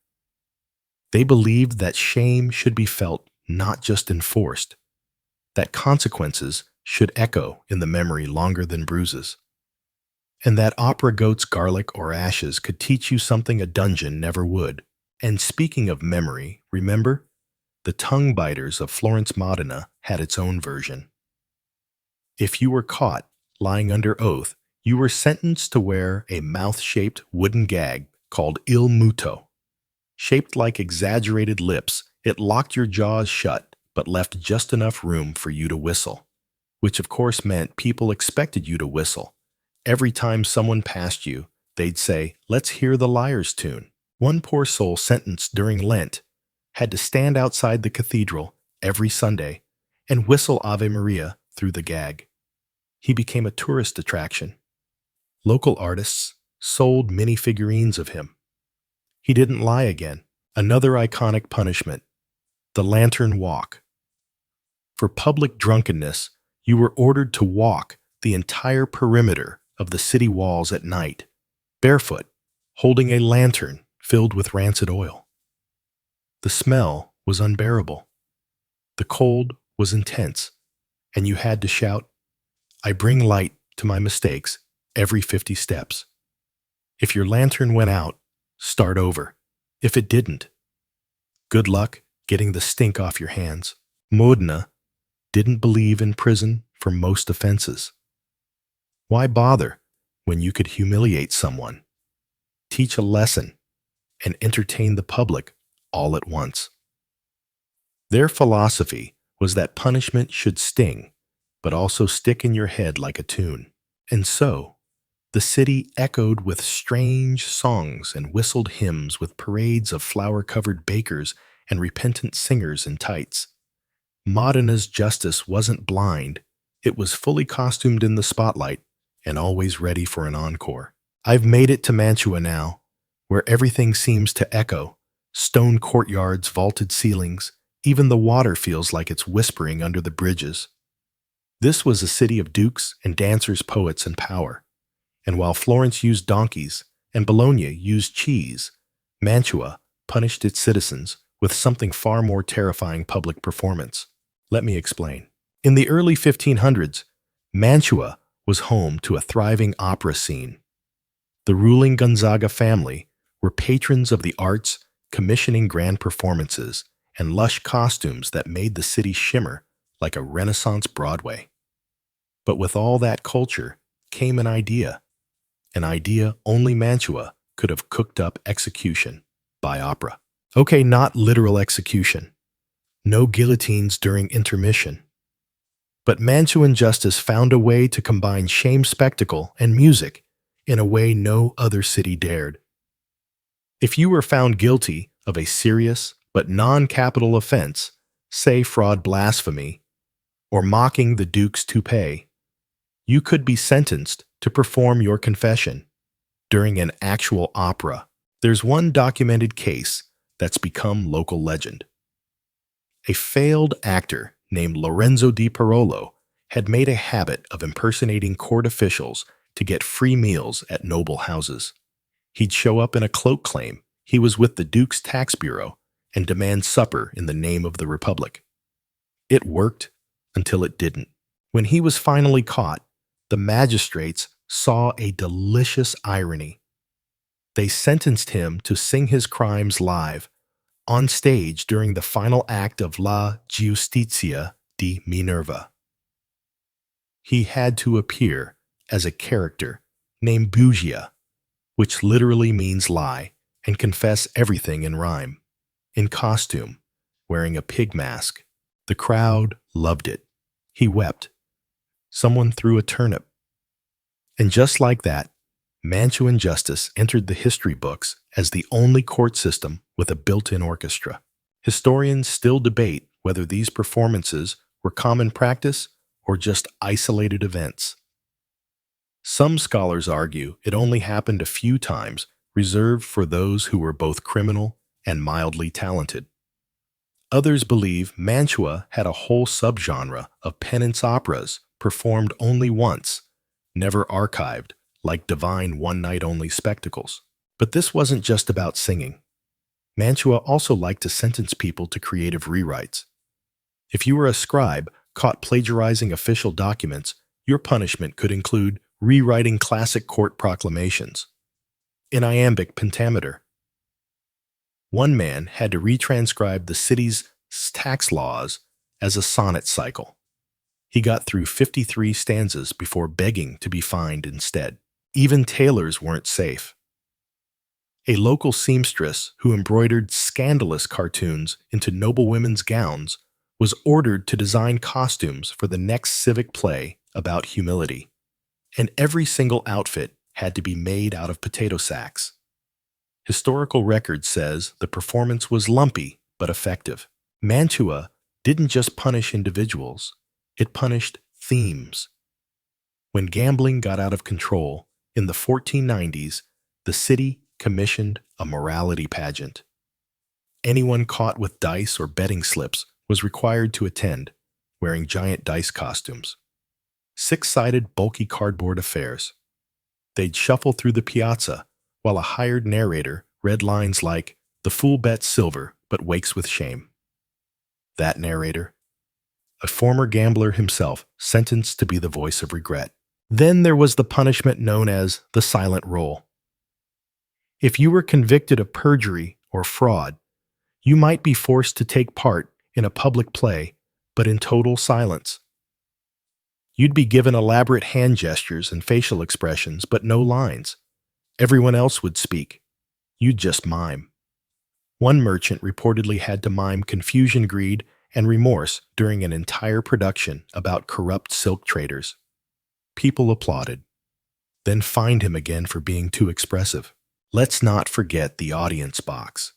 They believed that shame should be felt, not just enforced, that consequences should echo in the memory longer than bruises, and that opera goat's garlic or ashes could teach you something a dungeon never would. And speaking of memory, remember? The tongue biters of Florence Modena had its own version. If you were caught lying under oath, you were sentenced to wear a mouth-shaped wooden gag called il muto. Shaped like exaggerated lips, it locked your jaws shut but left just enough room for you to whistle, which of course meant people expected you to whistle. Every time someone passed you, they'd say, "Let's hear the Liar's tune." One poor soul sentenced during Lent had to stand outside the cathedral every Sunday and whistle Ave Maria through the gag. He became a tourist attraction. Local artists sold mini figurines of him. He didn't lie again. Another iconic punishment, the lantern walk. For public drunkenness, you were ordered to walk the entire perimeter of the city walls at night, barefoot, holding a lantern filled with rancid oil. The smell was unbearable. The cold was intense, and you had to shout, "I bring light to my mistakes," every 50 steps. If your lantern went out, start over. If it didn't, good luck getting the stink off your hands. Modena didn't believe in prison for most offenses. Why bother when you could humiliate someone, teach a lesson, and entertain the public all at once? Their philosophy was that punishment should sting, but also stick in your head like a tune. And so, the city echoed with strange songs and whistled hymns with parades of flower-covered bakers and repentant singers in tights. Modena's justice wasn't blind. It was fully costumed in the spotlight and always ready for an encore. I've made it to Mantua now, where everything seems to echo. Stone courtyards, vaulted ceilings, even the water feels like it's whispering under the bridges. This was a city of dukes and dancers, poets, and power. And while Florence used donkeys and Bologna used cheese, Mantua punished its citizens with something far more terrifying: public performance. Let me explain. In the early 1500s, Mantua was home to a thriving opera scene. The ruling Gonzaga family were patrons of the arts, commissioning grand performances and lush costumes that made the city shimmer like a Renaissance Broadway. But with all that culture came an idea only Mantua could have cooked up: execution by opera. Okay, not literal execution. No guillotines during intermission. But Mantuan justice found a way to combine shame, spectacle, and music in a way no other city dared. If you were found guilty of a serious but non-capital offense, say fraud, blasphemy, or mocking the Duke's toupee, you could be sentenced to perform your confession during an actual opera. There's one documented case that's become local legend. A failed actor named Lorenzo di Parolo had made a habit of impersonating court officials to get free meals at noble houses. He'd show up in a cloak claim he was with the Duke's Tax Bureau and demand supper in the name of the Republic. It worked until it didn't. When he was finally caught, the magistrates saw a delicious irony. They sentenced him to sing his crimes live, on stage during the final act of La Giustizia di Minerva. He had to appear as a character named Bugia, which literally means lie, and confess everything in rhyme, in costume, wearing a pig mask. The crowd loved it. He wept. Someone threw a turnip. And just like that, Mantuan justice entered the history books as the only court system with a built-in orchestra. Historians still debate whether these performances were common practice or just isolated events. Some scholars argue it only happened a few times, reserved for those who were both criminal and mildly talented. Others believe Mantua had a whole subgenre of penance operas performed only once, never archived, like divine one-night-only spectacles. But this wasn't just about singing. Mantua also liked to sentence people to creative rewrites. If you were a scribe caught plagiarizing official documents, your punishment could include rewriting classic court proclamations in iambic pentameter. One man had to retranscribe the city's tax laws as a sonnet cycle. He got through 53 stanzas before begging to be fined instead. Even tailors weren't safe. A local seamstress who embroidered scandalous cartoons into noblewomen's gowns was ordered to design costumes for the next civic play about humility, and every single outfit had to be made out of potato sacks. Historical record says the performance was lumpy but effective. Mantua didn't just punish individuals, it punished themes. When gambling got out of control in the 1490s, the city commissioned a morality pageant. Anyone caught with dice or betting slips was required to attend, wearing giant dice costumes. Six-sided, bulky cardboard affairs. They'd shuffle through the piazza while a hired narrator read lines like, "The fool bets silver, but wakes with shame." That narrator, a former gambler himself, sentenced to be the voice of regret. Then there was the punishment known as the silent roll. If you were convicted of perjury or fraud, you might be forced to take part in a public play, but in total silence. You'd be given elaborate hand gestures and facial expressions, but no lines. Everyone else would speak. You'd just mime. One merchant reportedly had to mime confusion, greed, and remorse during an entire production about corrupt silk traders. People applauded, then fined him again for being too expressive. Let's not forget the audience box.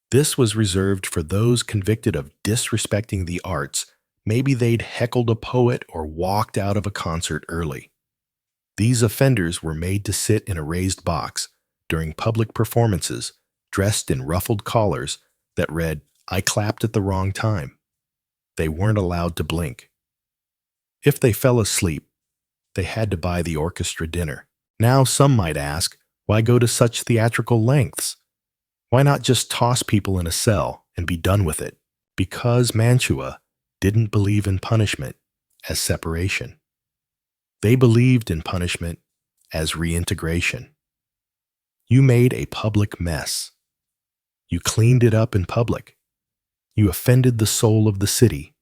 This was reserved for those convicted of disrespecting the arts. Maybe they'd heckled a poet or walked out of a concert early. These offenders were made to sit in a raised box during public performances, dressed in ruffled collars that read, "I clapped at the wrong time." They weren't allowed to blink. If they fell asleep, they had to buy the orchestra dinner. Now some might ask, why go to such theatrical lengths? Why not just toss people in a cell and be done with it? Because Mantua didn't believe in punishment as separation. They believed in punishment as reintegration. You made a public mess. You cleaned it up in public. You offended the soul of the city.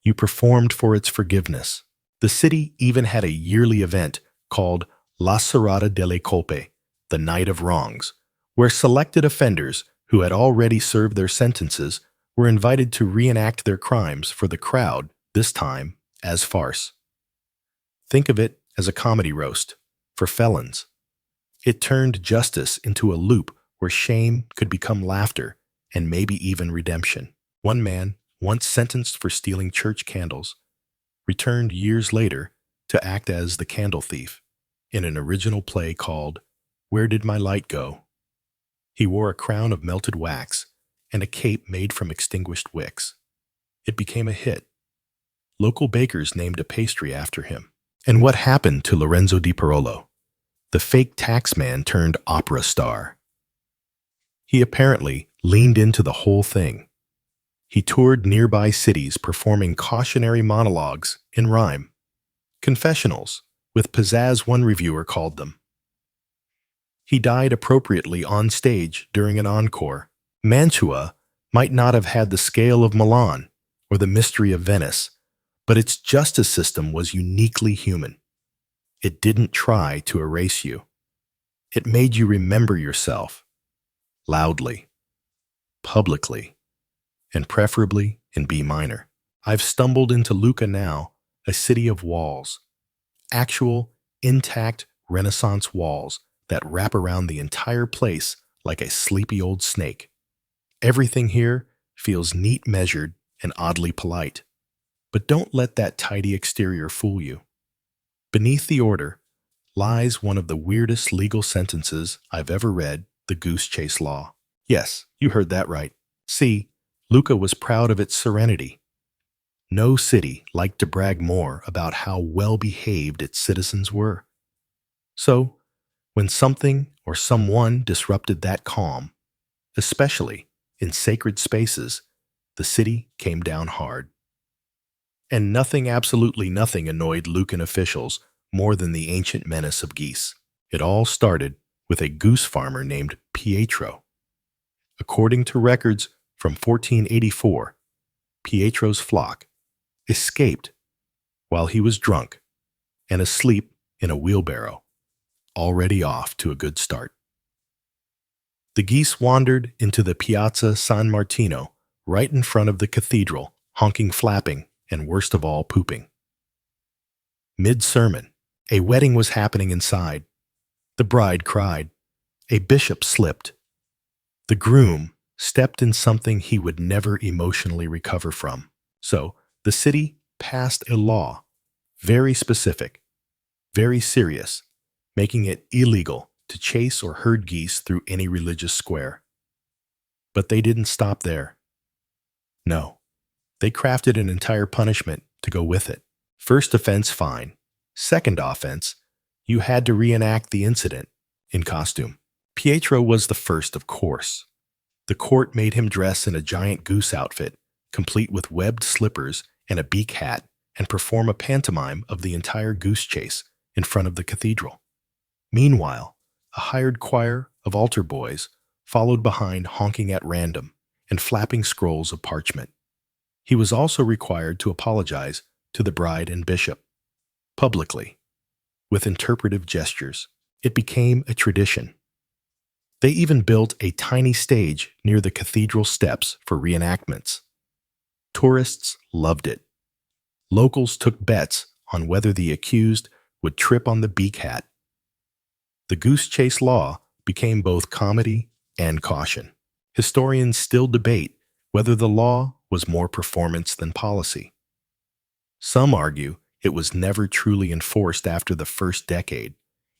You performed for its forgiveness. The city even had a yearly event called La Serata delle Colpe, the Night of Wrongs, where selected offenders who had already served their sentences were invited to reenact their crimes for the crowd, this time as farce. Think of it as a comedy roast for felons. It turned justice into a loop where shame could become laughter and maybe even redemption. One man, once sentenced for stealing church candles, returned years later to act as the candle thief in an original play called Where Did My Light Go? He wore a crown of melted wax and a cape made from extinguished wicks. It became a hit. Local bakers named a pastry after him. And what happened to Lorenzo di Parolo? the fake taxman turned opera star. He apparently leaned into the whole thing. He toured nearby cities performing cautionary monologues in rhyme. Confessionals, with pizzazz one reviewer called them. He died appropriately on stage during an encore. Mantua might not have had the scale of Milan or the mystery of Venice, but its justice system was uniquely human. It didn't try to erase you. It made you remember yourself, loudly, publicly, and preferably in B minor. I've stumbled into Lucca now, a city of walls. Actual, intact Renaissance walls that wrap around the entire place like a sleepy old snake. Everything here feels neat, measured, and oddly polite. But don't let that tidy exterior fool you. Beneath the order lies one of the weirdest legal sentences I've ever read, the goose chase law. Yes, you heard that right. See, Lucca was proud of its serenity. No city liked to brag more about how well-behaved its citizens were. So, when something or someone disrupted that calm, especially in sacred spaces, the city came down hard. And nothing, absolutely nothing, annoyed Lucan officials more than the ancient menace of geese. It all started with a goose farmer named Pietro. According to records from 1484, Pietro's flock escaped while he was drunk and asleep in a wheelbarrow, already off to a good start. The geese wandered into the Piazza San Martino, right in front of the cathedral, honking, flapping, and worst of all, pooping. Mid-sermon, a wedding was happening inside. The bride cried. A bishop slipped. The groom stepped in something he would never emotionally recover from. So, the city passed a law, very specific, very serious, making it illegal to chase or herd geese through any religious square. But they didn't stop there. No, they crafted an entire punishment to go with it. First offense, fine. Second offense, you had to reenact the incident in costume. Pietro was the first, of course. The court made him dress in a giant goose outfit, complete with webbed slippers and a beak hat, and perform a pantomime of the entire goose chase in front of the cathedral. Meanwhile, a hired choir of altar boys followed behind, honking at random and flapping scrolls of parchment. He was also required to apologize to the bride and bishop, publicly, with interpretive gestures. It became a tradition. They even built a tiny stage near the cathedral steps for reenactments. Tourists loved it. Locals took bets on whether the accused would trip on the beak hat. The goose chase law became both comedy and caution. Historians still debate whether the law was more performance than policy. Some argue it was never truly enforced after the first decade,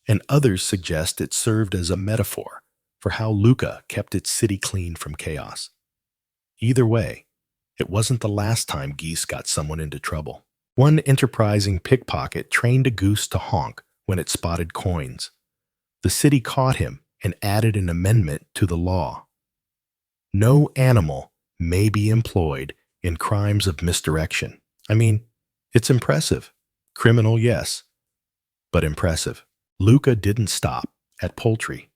and others suggest it served as a metaphor for how Lucca kept its city clean from chaos. Either way, it wasn't the last time geese got someone into trouble. One enterprising pickpocket trained a goose to honk when it spotted coins. The city caught him and added an amendment to the law. No animal may be employed in crimes of misdirection. I mean, it's impressive. Criminal, yes, but impressive. Lucca didn't stop at poultry.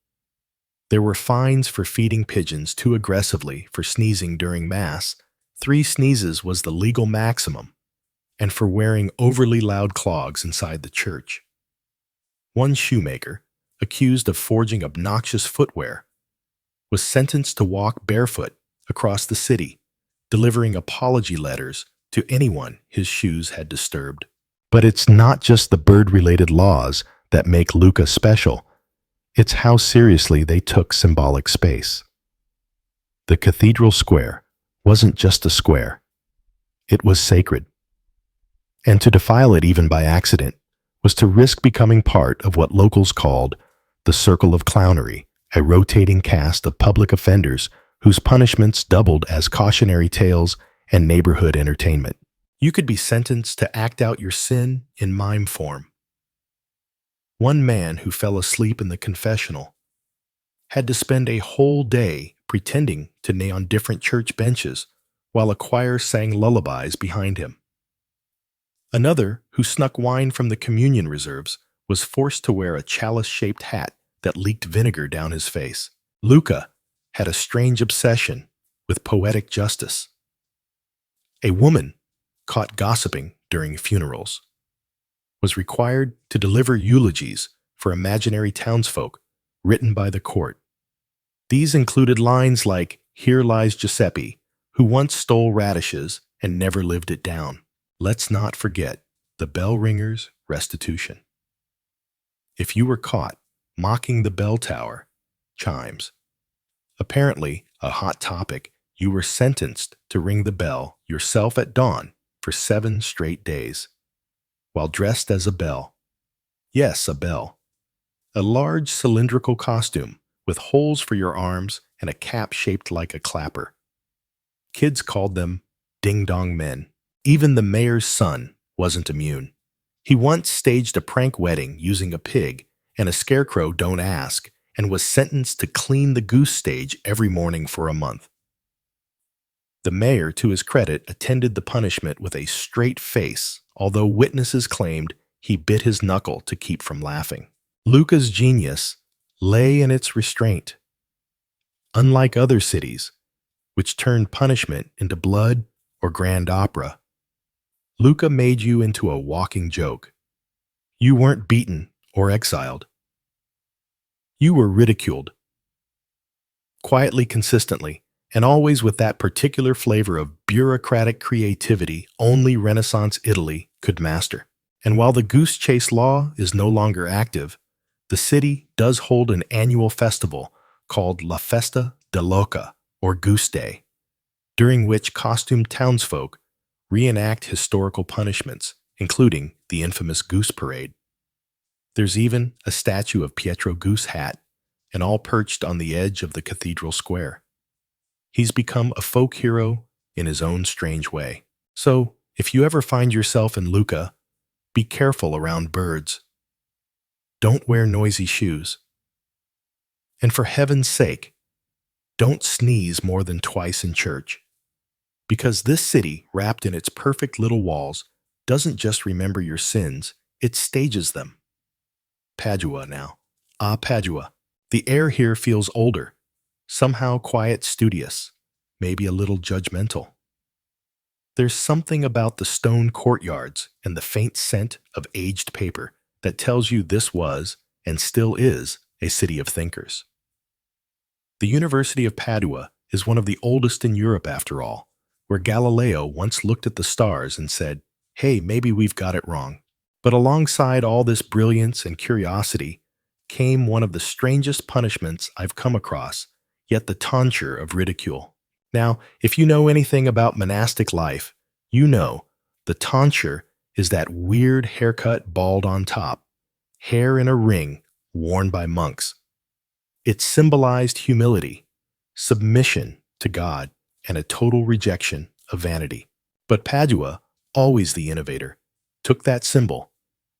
There were fines for feeding pigeons too aggressively, for sneezing during Mass. 3 sneezes was the legal maximum, and for wearing overly loud clogs inside the church. One shoemaker, accused of forging obnoxious footwear, was sentenced to walk barefoot across the city, delivering apology letters to anyone his shoes had disturbed. But it's not just the bird-related laws that make Lucca special. It's how seriously they took symbolic space. The cathedral square wasn't just a square. It was sacred. And to defile it even by accident was to risk becoming part of what locals called the circle of clownery, a rotating cast of public offenders whose punishments doubled as cautionary tales and neighborhood entertainment. You could be sentenced to act out your sin in mime form. One man who fell asleep in the confessional had to spend a whole day pretending to kneel on different church benches while a choir sang lullabies behind him. Another, who snuck wine from the communion reserves, was forced to wear a chalice-shaped hat that leaked vinegar down his face. Luca had a strange obsession with poetic justice. A woman, caught gossiping during funerals, was required to deliver eulogies for imaginary townsfolk written by the court. These included lines like, "Here lies Giuseppe, who once stole radishes and never lived it down." Let's not forget the bell ringer's restitution. If you were caught mocking the bell tower chimes, apparently a hot topic, you were sentenced to ring the bell yourself at dawn for 7 straight days, while dressed as a bell. Yes, a bell. A large cylindrical costume with holes for your arms and a cap shaped like a clapper. Kids called them ding-dong men. Even the mayor's son wasn't immune. He once staged a prank wedding using a pig and a scarecrow, don't ask, and was sentenced to clean the goose stage every morning for a month. The mayor, to his credit, attended the punishment with a straight face, although witnesses claimed he bit his knuckle to keep from laughing. Luca's genius lay in its restraint. Unlike other cities, which turned punishment into blood or grand opera, Luca made you into a walking joke. You weren't beaten or exiled. You were ridiculed. Quietly, consistently, and always with that particular flavor of bureaucratic creativity only Renaissance Italy could master. And while the goose chase law is no longer active, the city does hold an annual festival called La Festa dell'Oca, or Goose Day, during which costumed townsfolk reenact historical punishments, including the infamous Goose Parade. There's even a statue of Pietro Goose Hat, and all perched on the edge of the cathedral square. He's become a folk hero in his own strange way. So, if you ever find yourself in Lucca, be careful around birds. Don't wear noisy shoes. And for heaven's sake, don't sneeze more than twice in church. Because this city, wrapped in its perfect little walls, doesn't just remember your sins, it stages them. Padua now. Ah, Padua. The air here feels older, somehow quiet, studious, maybe a little judgmental. There's something about the stone courtyards and the faint scent of aged paper that tells you this was, and still is, a city of thinkers. The University of Padua is one of the oldest in Europe after all, where Galileo once looked at the stars and said, "Hey, maybe we've got it wrong." But alongside all this brilliance and curiosity came one of the strangest punishments I've come across, yet the tonsure of ridicule. Now, if you know anything about monastic life, you know the tonsure is that weird haircut bald on top, hair in a ring worn by monks. It symbolized humility, submission to God, and a total rejection of vanity. But Padua, always the innovator, took that symbol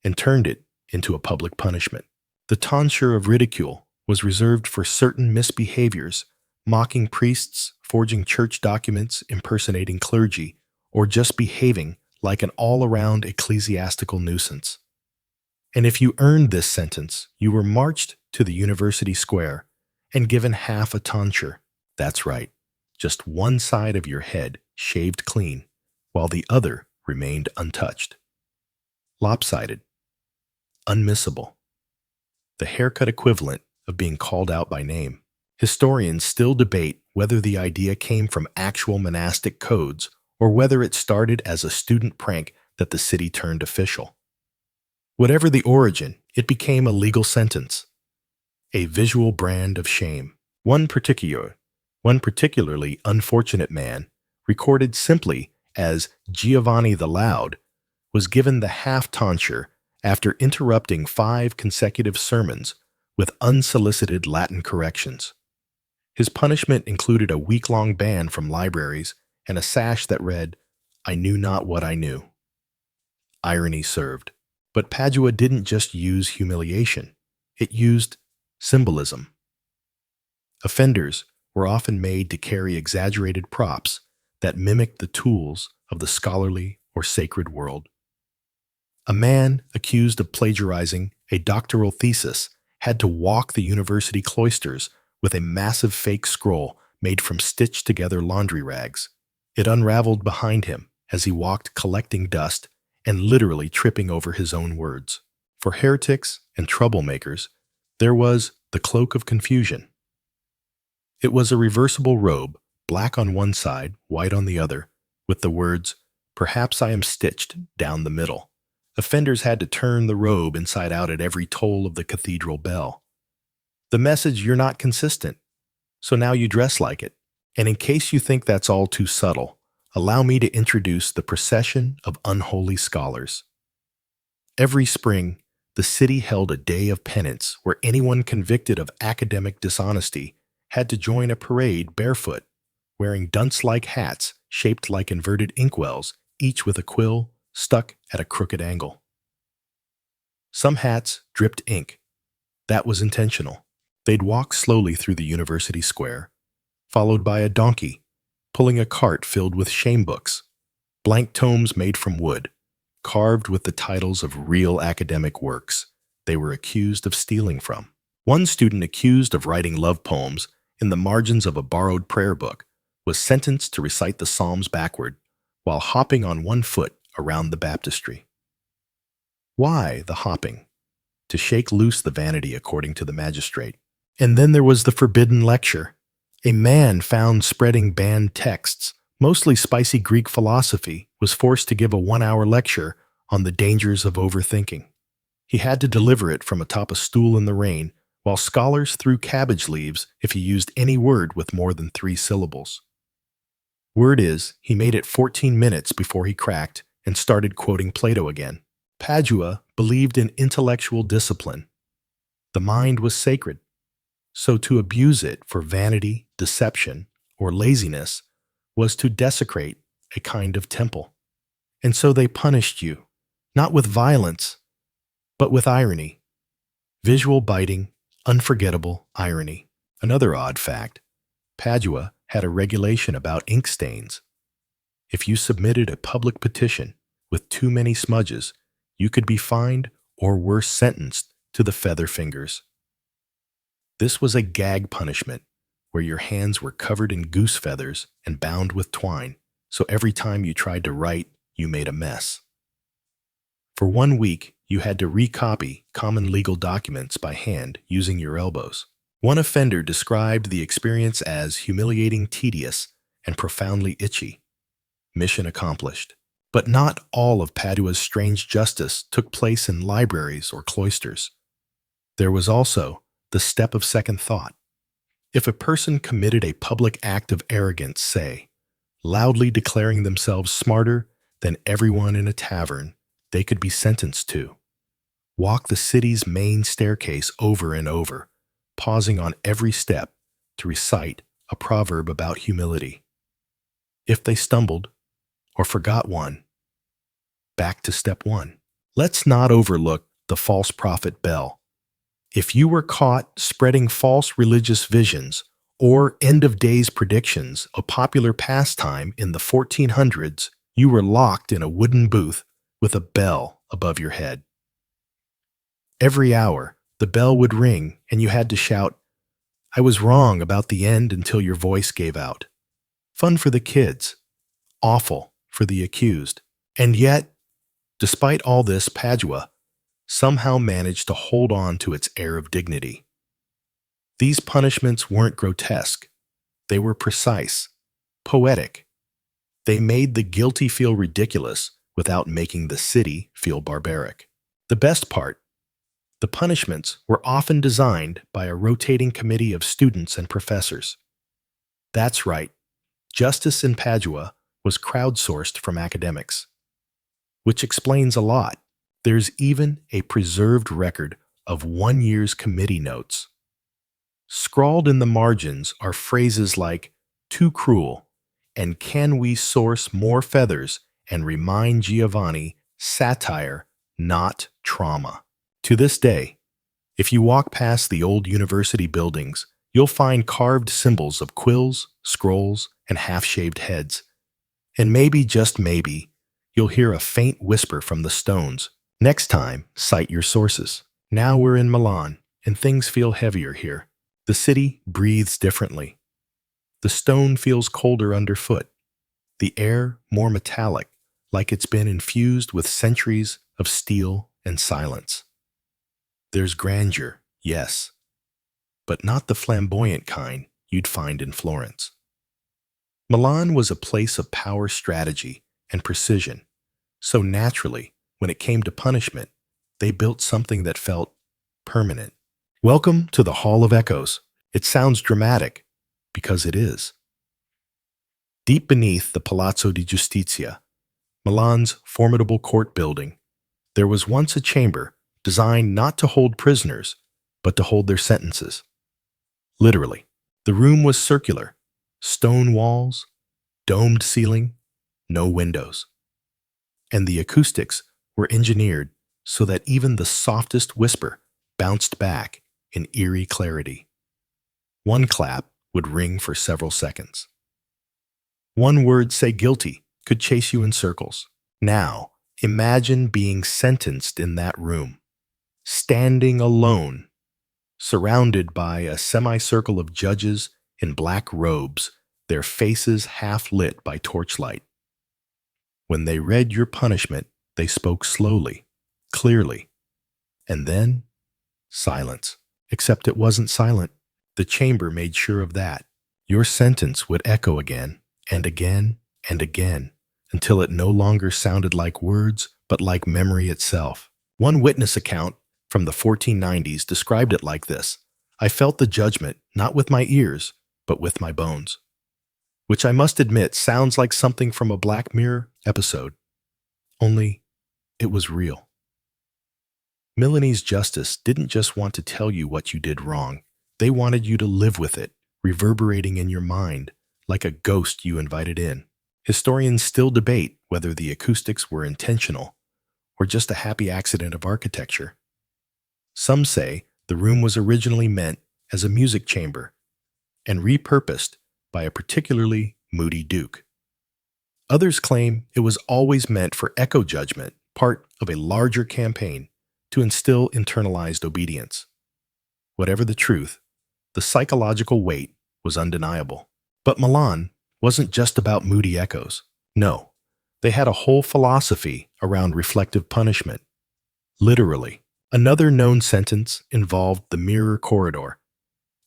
and turned it into a public punishment. The tonsure of ridicule was reserved for certain misbehaviors, mocking priests, forging church documents, impersonating clergy, or just behaving like an all-around ecclesiastical nuisance. And if you earned this sentence, you were marched to the university square and given half a tonsure. That's right, just one side of your head shaved clean, while the other remained untouched. Lopsided. Unmissable. The haircut equivalent of being called out by name. Historians still debate whether the idea came from actual monastic codes or whether it started as a student prank that the city turned official. Whatever the origin, it became a legal sentence, a visual brand of shame. One particularly unfortunate man, recorded simply as Giovanni the Loud, was given the half tonsure after interrupting 5 consecutive sermons with unsolicited Latin corrections. His punishment included a week-long ban from libraries and a sash that read, "I knew not what I knew." Irony served. But Padua didn't just use humiliation, it used symbolism. Offenders were often made to carry exaggerated props that mimicked the tools of the scholarly or sacred world. A man accused of plagiarizing a doctoral thesis had to walk the university cloisters with a massive fake scroll made from stitched-together laundry rags. It unraveled behind him as he walked, collecting dust and literally tripping over his own words. For heretics and troublemakers, there was the cloak of confusion. It was a reversible robe, black on one side, white on the other, with the words, "Perhaps I am stitched," down the middle. Offenders had to turn the robe inside out at every toll of the cathedral bell. The message, "You're not consistent, so now you dress like it." And in case you think that's all too subtle, allow me to introduce the procession of unholy scholars. Every spring, the city held a day of penance where anyone convicted of academic dishonesty had to join a parade barefoot, wearing dunce-like hats shaped like inverted inkwells, each with a quill stuck at a crooked angle. Some hats dripped ink. That was intentional. They'd walk slowly through the university square, followed by a donkey, pulling a cart filled with shame books, blank tomes made from wood, carved with the titles of real academic works they were accused of stealing from. One student accused of writing love poems in the margins of a borrowed prayer book was sentenced to recite the Psalms backward while hopping on one foot around the baptistry. Why the hopping? To shake loose the vanity, according to the magistrate. And then there was the forbidden lecture. A man found spreading banned texts, mostly spicy Greek philosophy, was forced to give a 1-hour lecture on the dangers of overthinking. He had to deliver it from atop a stool in the rain, while scholars threw cabbage leaves if he used any word with more than 3 syllables. Word is, he made it 14 minutes before he cracked and started quoting Plato again. Padua believed in intellectual discipline. The mind was sacred, so to abuse it for vanity, deception, or laziness was to desecrate a kind of temple. And so they punished you, not with violence, but with irony. Visual biting, unforgettable irony. Another odd fact, Padua had a regulation about ink stains. If you submitted a public petition with too many smudges, you could be fined or worse, sentenced to the feather fingers. This was a gag punishment where your hands were covered in goose feathers and bound with twine, so every time you tried to write, you made a mess. For 1 week, you had to recopy common legal documents by hand using your elbows. One offender described the experience as humiliating, tedious, and profoundly itchy. Mission accomplished. But not all of Padua's strange justice took place in libraries or cloisters. There was also the step of second thought. If a person committed a public act of arrogance, say, loudly declaring themselves smarter than everyone in a tavern, they could be sentenced to walk the city's main staircase over and over, pausing on every step to recite a proverb about humility. If they stumbled or forgot one, back to step 1. Let's not overlook the false prophet bell. If you were caught spreading false religious visions or end-of-days predictions, a popular pastime in the 1400s, you were locked in a wooden booth with a bell above your head. Every hour, the bell would ring and you had to shout, "I was wrong about the end," until your voice gave out. Fun for the kids, awful for the accused. And yet, despite all this, Padua somehow managed to hold on to its air of dignity. These punishments weren't grotesque. They were precise, poetic. They made the guilty feel ridiculous without making the city feel barbaric. The best part, the punishments were often designed by a rotating committee of students and professors. That's right, justice in Padua was crowdsourced from academics, which explains a lot. There's even a preserved record of 1 year's committee notes. Scrawled in the margins are phrases like, "too cruel," and "can we source more feathers and remind Giovanni, satire, not trauma. To this day, if you walk past the old university buildings, you'll find carved symbols of quills, scrolls, and half-shaved heads. And maybe, just maybe, you'll hear a faint whisper from the stones. Next time, cite your sources. Now we're in Milan, and things feel heavier here. The city breathes differently. The stone feels colder underfoot. The air more metallic, like it's been infused with centuries of steel and silence. There's grandeur, yes, but not the flamboyant kind you'd find in Florence. Milan was a place of power strategy and precision, so naturally, when it came to punishment, they built something that felt permanent. Welcome to the Hall of Echoes. It sounds dramatic, because it is. Deep beneath the Palazzo di Giustizia, Milan's formidable court building, there was once a chamber designed not to hold prisoners, but to hold their sentences. Literally, the room was circular, stone walls, domed ceiling, no windows. And the acoustics were engineered so that even the softest whisper bounced back in eerie clarity. One clap would ring for several seconds. One word, say guilty, could chase you in circles. Now, imagine being sentenced in that room, standing alone, surrounded by a semicircle of judges in black robes, their faces half lit by torchlight. When they read your punishment, they spoke slowly, clearly, and then silence. Except it wasn't silent. The chamber made sure of that. Your sentence would echo again and again and again until it no longer sounded like words, but like memory itself. One witness account from the 1490s described it like this: I felt the judgment not with my ears, but with my bones. Which I must admit sounds like something from a Black Mirror episode. Only it was real. Milanese justice didn't just want to tell you what you did wrong. They wanted you to live with it, reverberating in your mind, like a ghost you invited in. Historians still debate whether the acoustics were intentional or just a happy accident of architecture. Some say the room was originally meant as a music chamber and repurposed by a particularly moody duke. Others claim it was always meant for echo judgment, part of a larger campaign to instill internalized obedience. Whatever the truth, the psychological weight was undeniable. But Milan wasn't just about moody echoes. No, they had a whole philosophy around reflective punishment. Literally, another known sentence involved the mirror corridor,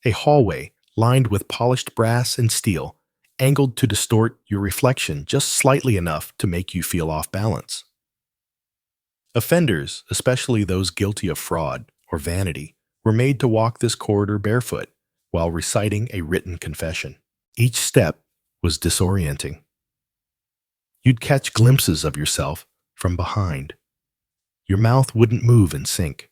a hallway lined with polished brass and steel, angled to distort your reflection just slightly enough to make you feel off balance. Offenders, especially those guilty of fraud or vanity, were made to walk this corridor barefoot while reciting a written confession. Each step was disorienting. You'd catch glimpses of yourself from behind. Your mouth wouldn't move in sync.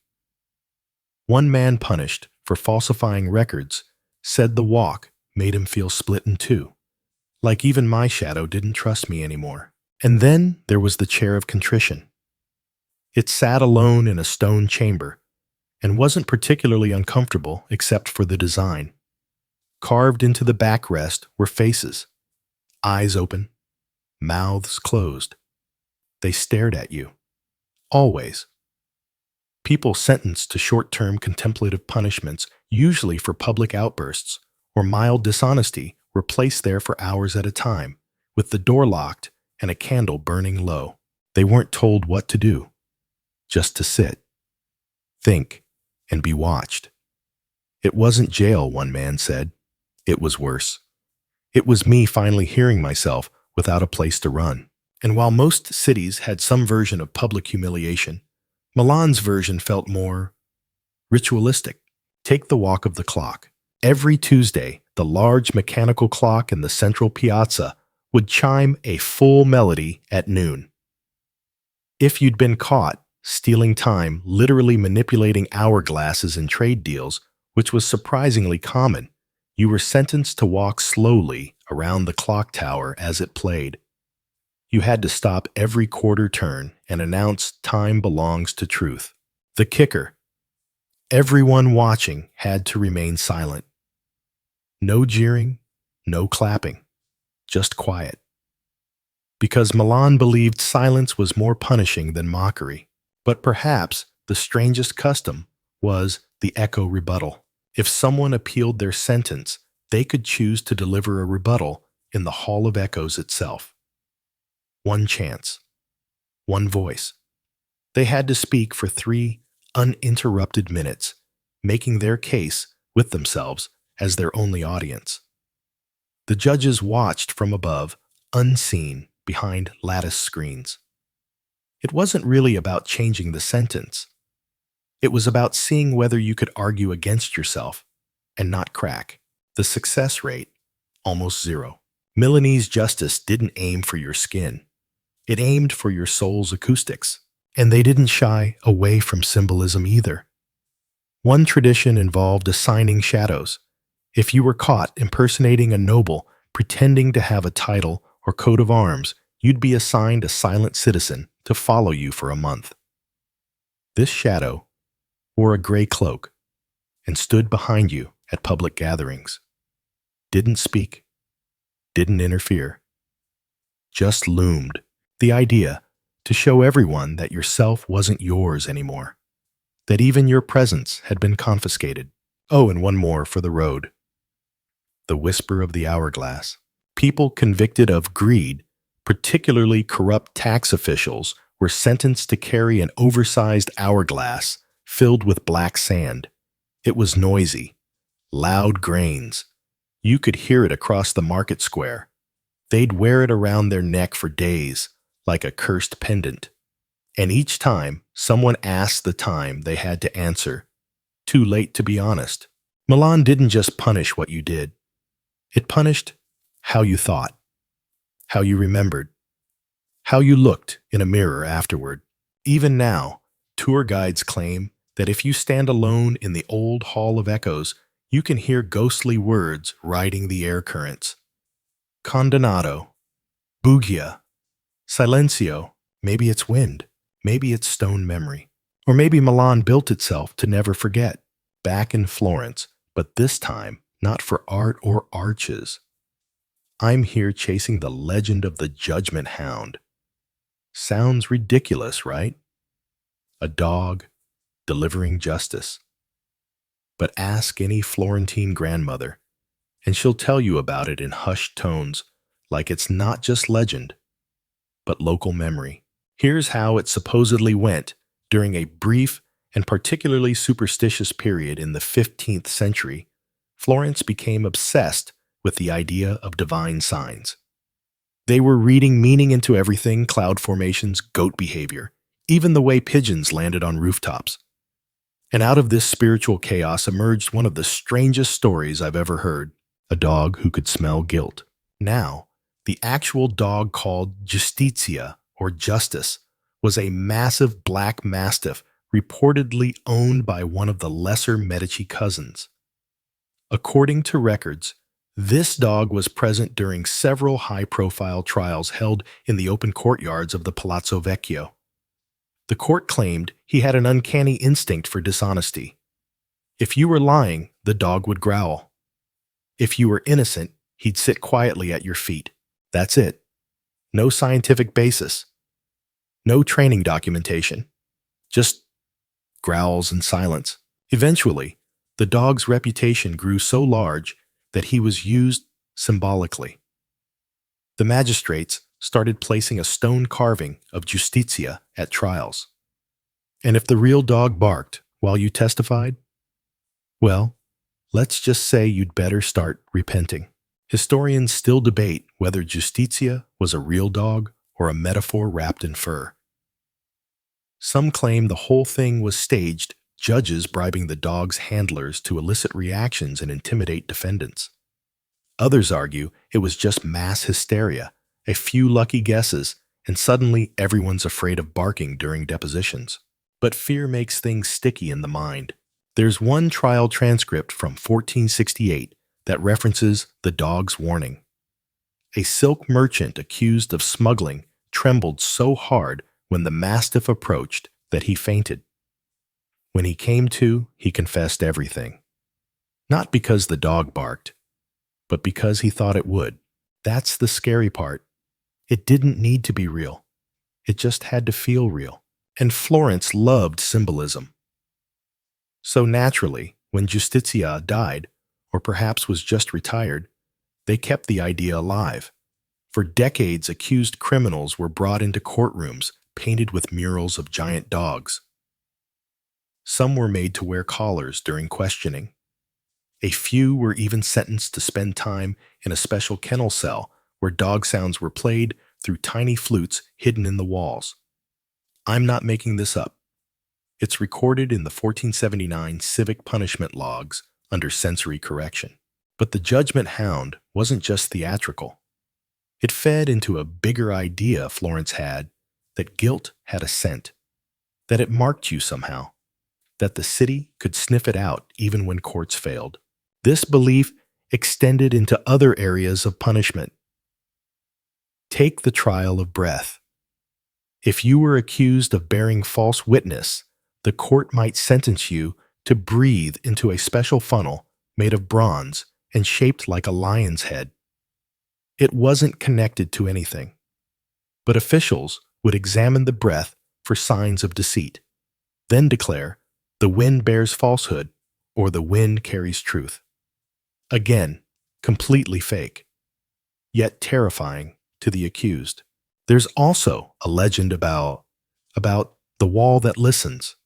One man punished for falsifying records said the walk made him feel split in two, like even my shadow didn't trust me anymore. And then there was the chair of contrition. It sat alone in a stone chamber and wasn't particularly uncomfortable except for the design. Carved into the backrest were faces, eyes open, mouths closed. They stared at you. Always. People sentenced to short-term contemplative punishments, usually for public outbursts or mild dishonesty, were placed there for hours at a time, with the door locked and a candle burning low. They weren't told what to do, just to sit, think, and be watched. It wasn't jail, one man said. It was worse. It was me finally hearing myself without a place to run. And while most cities had some version of public humiliation, Milan's version felt more ritualistic. Take the walk of the clock. Every Tuesday, the large mechanical clock in the central piazza would chime a full melody at noon. If you'd been caught stealing time, literally manipulating hourglasses in trade deals, which was surprisingly common, you were sentenced to walk slowly around the clock tower as it played. You had to stop every quarter turn and announced time belongs to truth. The kicker: everyone watching had to remain silent. No jeering, no clapping, just quiet. Because Milan believed silence was more punishing than mockery. But perhaps the strangest custom was the echo rebuttal. If someone appealed their sentence, they could choose to deliver a rebuttal in the Hall of Echoes itself. One chance, one voice. They had to speak for 3 uninterrupted minutes, making their case with themselves as their only audience. The judges watched from above, unseen behind lattice screens. It wasn't really about changing the sentence. It was about seeing whether you could argue against yourself and not crack. The success rate, almost 0. Milanese justice didn't aim for your skin. It aimed for your soul's acoustics. And they didn't shy away from symbolism either. One tradition involved assigning shadows. If you were caught impersonating a noble, pretending to have a title or coat of arms, you'd be assigned a silent citizen to follow you for a month. This shadow wore a gray cloak and stood behind you at public gatherings. Didn't speak, didn't interfere, just loomed. The idea to show everyone that yourself wasn't yours anymore, that even your presence had been confiscated. Oh, and one more for the road. The whisper of the hourglass. People convicted of greed, particularly corrupt tax officials, were sentenced to carry an oversized hourglass filled with black sand. It was noisy, loud grains. You could hear it across the market square. They'd wear it around their neck for days, like a cursed pendant. And each time someone asked the time, they had to answer, "Too late to be honest." Milan didn't just punish what you did. It punished how you thought, how you remembered, how you looked in a mirror afterward. Even now, tour guides claim that if you stand alone in the old Hall of Echoes, you can hear ghostly words riding the air currents. Condonato, bugia, silencio. Maybe it's wind, maybe it's stone memory, or maybe Milan built itself to never forget. Back in Florence, but this time not for art or arches. I'm here chasing the legend of the Judgment Hound. Sounds ridiculous, right? A dog delivering justice. But ask any Florentine grandmother, and she'll tell you about it in hushed tones, like it's not just legend, but local memory. Here's how it supposedly went during a brief and particularly superstitious period in the 15th century. Florence became obsessed with the idea of divine signs. They were reading meaning into everything: cloud formations, goat behavior, even the way pigeons landed on rooftops. And out of this spiritual chaos emerged one of the strangest stories I've ever heard: a dog who could smell guilt. Now, the actual dog called Justitia, or Justice, was a massive black mastiff reportedly owned by one of the lesser Medici cousins. According to records, this dog was present during several high-profile trials held in the open courtyards of the Palazzo Vecchio. The court claimed he had an uncanny instinct for dishonesty. If you were lying, the dog would growl. If you were innocent, he'd sit quietly at your feet. That's it. No scientific basis. No training documentation. Just growls and silence. Eventually, the dog's reputation grew so large that he was used symbolically. The magistrates started placing a stone carving of Justitia at trials. And if the real dog barked while you testified, well, let's just say you'd better start repenting. Historians still debate whether Justitia was a real dog or a metaphor wrapped in fur. Some claim the whole thing was staged, judges bribing the dog's handlers to elicit reactions and intimidate defendants. Others argue it was just mass hysteria, a few lucky guesses, and suddenly everyone's afraid of barking during depositions. But fear makes things sticky in the mind. There's one trial transcript from 1468 that references the dog's warning. A silk merchant accused of smuggling trembled so hard when the mastiff approached that he fainted. When he came to, he confessed everything. Not because the dog barked, but because he thought it would. That's the scary part. It didn't need to be real. It just had to feel real. And Florence loved symbolism. So naturally, when Justitia died, or perhaps was just retired, they kept the idea alive. For decades, accused criminals were brought into courtrooms painted with murals of giant dogs. Some were made to wear collars during questioning. A few were even sentenced to spend time in a special kennel cell where dog sounds were played through tiny flutes hidden in the walls. I'm not making this up. It's recorded in the 1479 civic punishment logs under sensory correction. But the judgment hound wasn't just theatrical. It fed into a bigger idea Florence had, that guilt had a scent, that it marked you somehow, that the city could sniff it out even when courts failed. This belief extended into other areas of punishment. Take the trial of breath. If you were accused of bearing false witness, the court might sentence you to breathe into a special funnel made of bronze and shaped like a lion's head. It wasn't connected to anything, but officials would examine the breath for signs of deceit, then declare, "The wind bears falsehood," or "The wind carries truth." Again, completely fake, yet terrifying to the accused. There's also a legend about the wall that listens.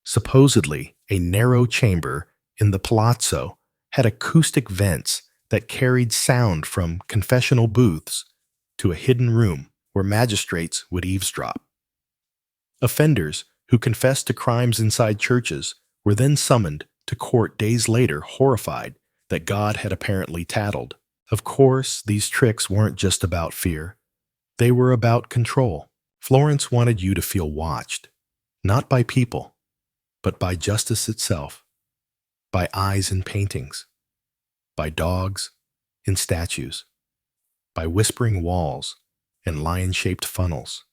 Supposedly, a narrow chamber in the palazzo had acoustic vents that carried sound from confessional booths to a hidden room where magistrates would eavesdrop. Offenders who confessed to crimes inside churches were then summoned to court days later, horrified that God had apparently tattled. Of course, these tricks weren't just about fear. They were about control. Florence wanted you to feel watched, not by people, but by justice itself, by eyes in paintings, by dogs in statues, by whispering walls and lion-shaped funnels.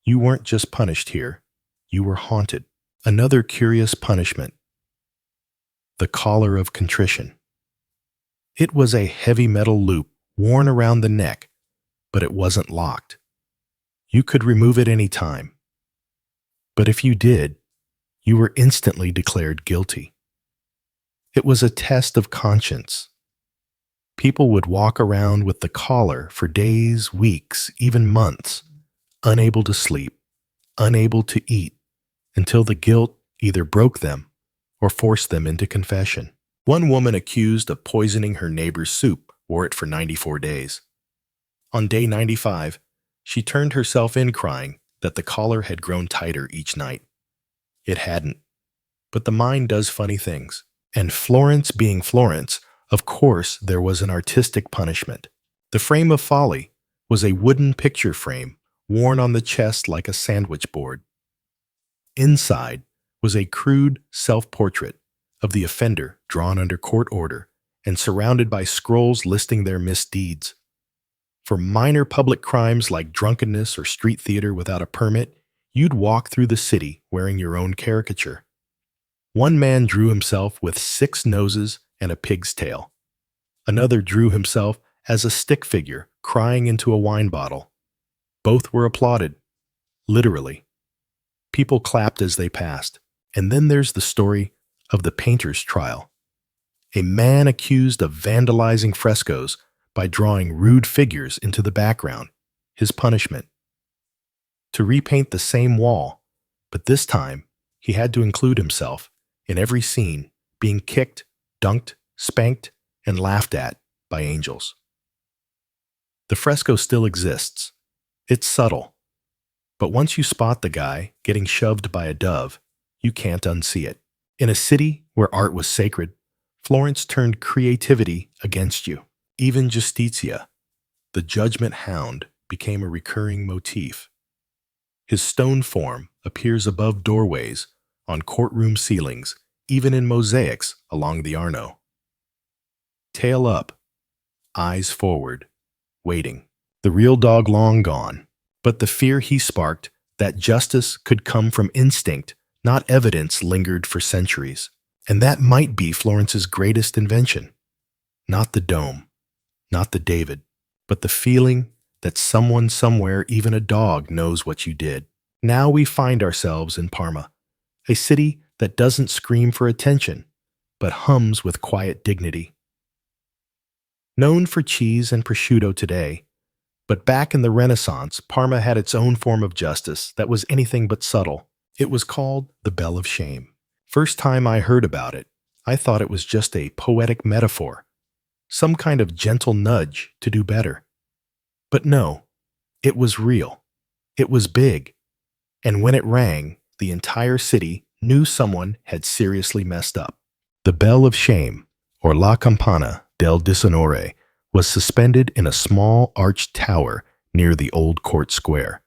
You weren't just punished here, you were haunted. Another curious punishment, the collar of contrition. It was a heavy metal loop worn around the neck, but it wasn't locked. You could remove it any time. But if you did, you were instantly declared guilty. It was a test of conscience. People would walk around with the collar for days, weeks, even months, unable to sleep, unable to eat, until the guilt either broke them or forced them into confession. One woman accused of poisoning her neighbor's soup wore it for 94 days. On day 95, she turned herself in crying that the collar had grown tighter each night. It hadn't. But the mind does funny things. And Florence being Florence, of course there was an artistic punishment. The frame of folly was a wooden picture frame worn on the chest like a sandwich board. Inside was a crude self-portrait of the offender drawn under court order and surrounded by scrolls listing their misdeeds. For minor public crimes like drunkenness or street theater without a permit, you'd walk through the city wearing your own caricature. One man drew himself with 6 noses and a pig's tail. Another drew himself as a stick figure crying into a wine bottle. Both were applauded, literally. People clapped as they passed. And then there's the story of the painter's trial. A man accused of vandalizing frescoes by drawing rude figures into the background, his punishment. To repaint the same wall, but this time he had to include himself in every scene, being kicked, dunked, spanked, and laughed at by angels. The fresco still exists. It's subtle. But once you spot the guy getting shoved by a dove, you can't unsee it. In a city where art was sacred, Florence turned creativity against you. Even Justitia, the judgment hound, became a recurring motif. His stone form appears above doorways, on courtroom ceilings, even in mosaics along the Arno. Tail up, eyes forward, waiting. The real dog long gone, But the fear he sparked, that justice could come from instinct, not evidence, lingered for centuries. And that might be Florence's greatest invention. Not the dome, not the David, but the feeling that someone somewhere, even a dog, knows what you did. Now we find ourselves in Parma, a city that doesn't scream for attention, but hums with quiet dignity. Known for cheese and prosciutto today, but back in the Renaissance, Parma had its own form of justice that was anything but subtle. It was called the Bell of Shame. First time I heard about it, I thought it was just a poetic metaphor, some kind of gentle nudge to do better. But no, it was real. It was big. And when it rang, the entire city knew someone had seriously messed up. The Bell of Shame, or La Campana del Disonore, was suspended in a small arched tower near the old court square.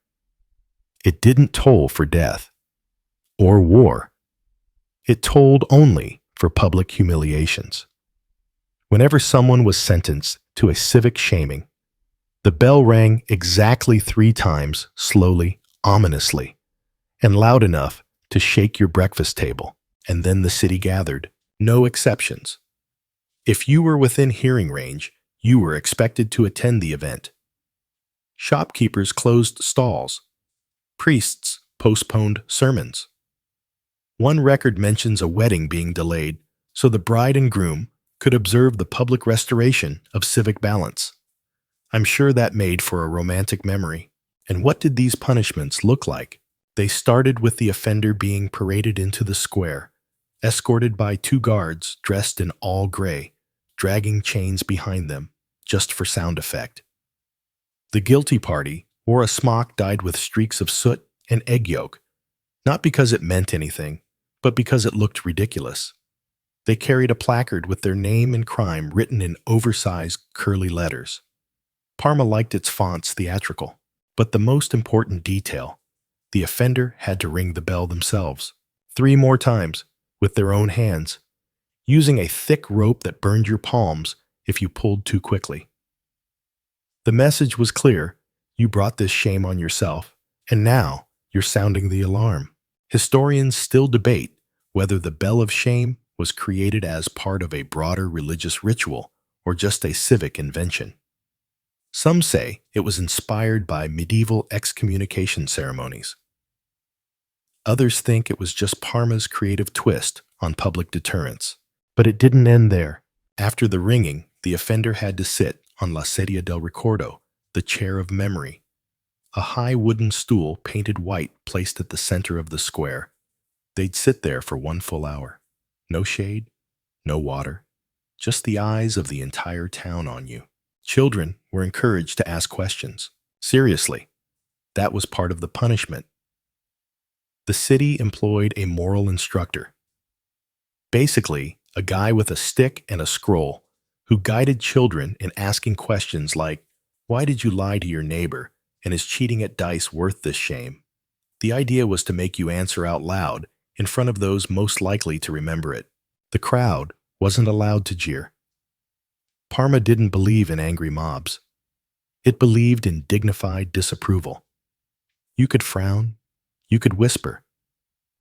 It didn't toll for death or war. It tolled only for public humiliations. Whenever someone was sentenced to a civic shaming, the bell rang exactly 3 times, slowly, ominously, and loud enough to shake your breakfast table, and then the city gathered. No exceptions. If you were within hearing range, you were expected to attend the event. Shopkeepers closed stalls. Priests postponed sermons. One record mentions a wedding being delayed so the bride and groom could observe the public restoration of civic balance. I'm sure that made for a romantic memory. And what did these punishments look like? They started with the offender being paraded into the square, escorted by 2 guards dressed in all gray, dragging chains behind them, just for sound effect. The guilty party wore a smock dyed with streaks of soot and egg yolk, not because it meant anything, but because it looked ridiculous. They carried a placard with their name and crime written in oversized curly letters. Parma liked its fonts theatrical, but the most important detail, the offender had to ring the bell themselves, 3 more times, with their own hands, using a thick rope that burned your palms if you pulled too quickly. The message was clear: you brought this shame on yourself, and now you're sounding the alarm. Historians still debate whether the Bell of Shame was created as part of a broader religious ritual or just a civic invention. Some say it was inspired by medieval excommunication ceremonies. Others think it was just Parma's creative twist on public deterrence. But it didn't end there. After the ringing, the offender had to sit on La Sedia del Ricordo, the chair of memory, a high wooden stool painted white placed at the center of the square. They'd sit there for 1 full hour. No shade, no water, just the eyes of the entire town on you. Children were encouraged to ask questions. Seriously, that was part of the punishment. The city employed a moral instructor. Basically, a guy with a stick and a scroll who guided children in asking questions like, "Why did you lie to your neighbor, and is cheating at dice worth this shame?" The idea was to make you answer out loud in front of those most likely to remember it. The crowd wasn't allowed to jeer. Parma didn't believe in angry mobs. It believed in dignified disapproval. You could frown, you could whisper,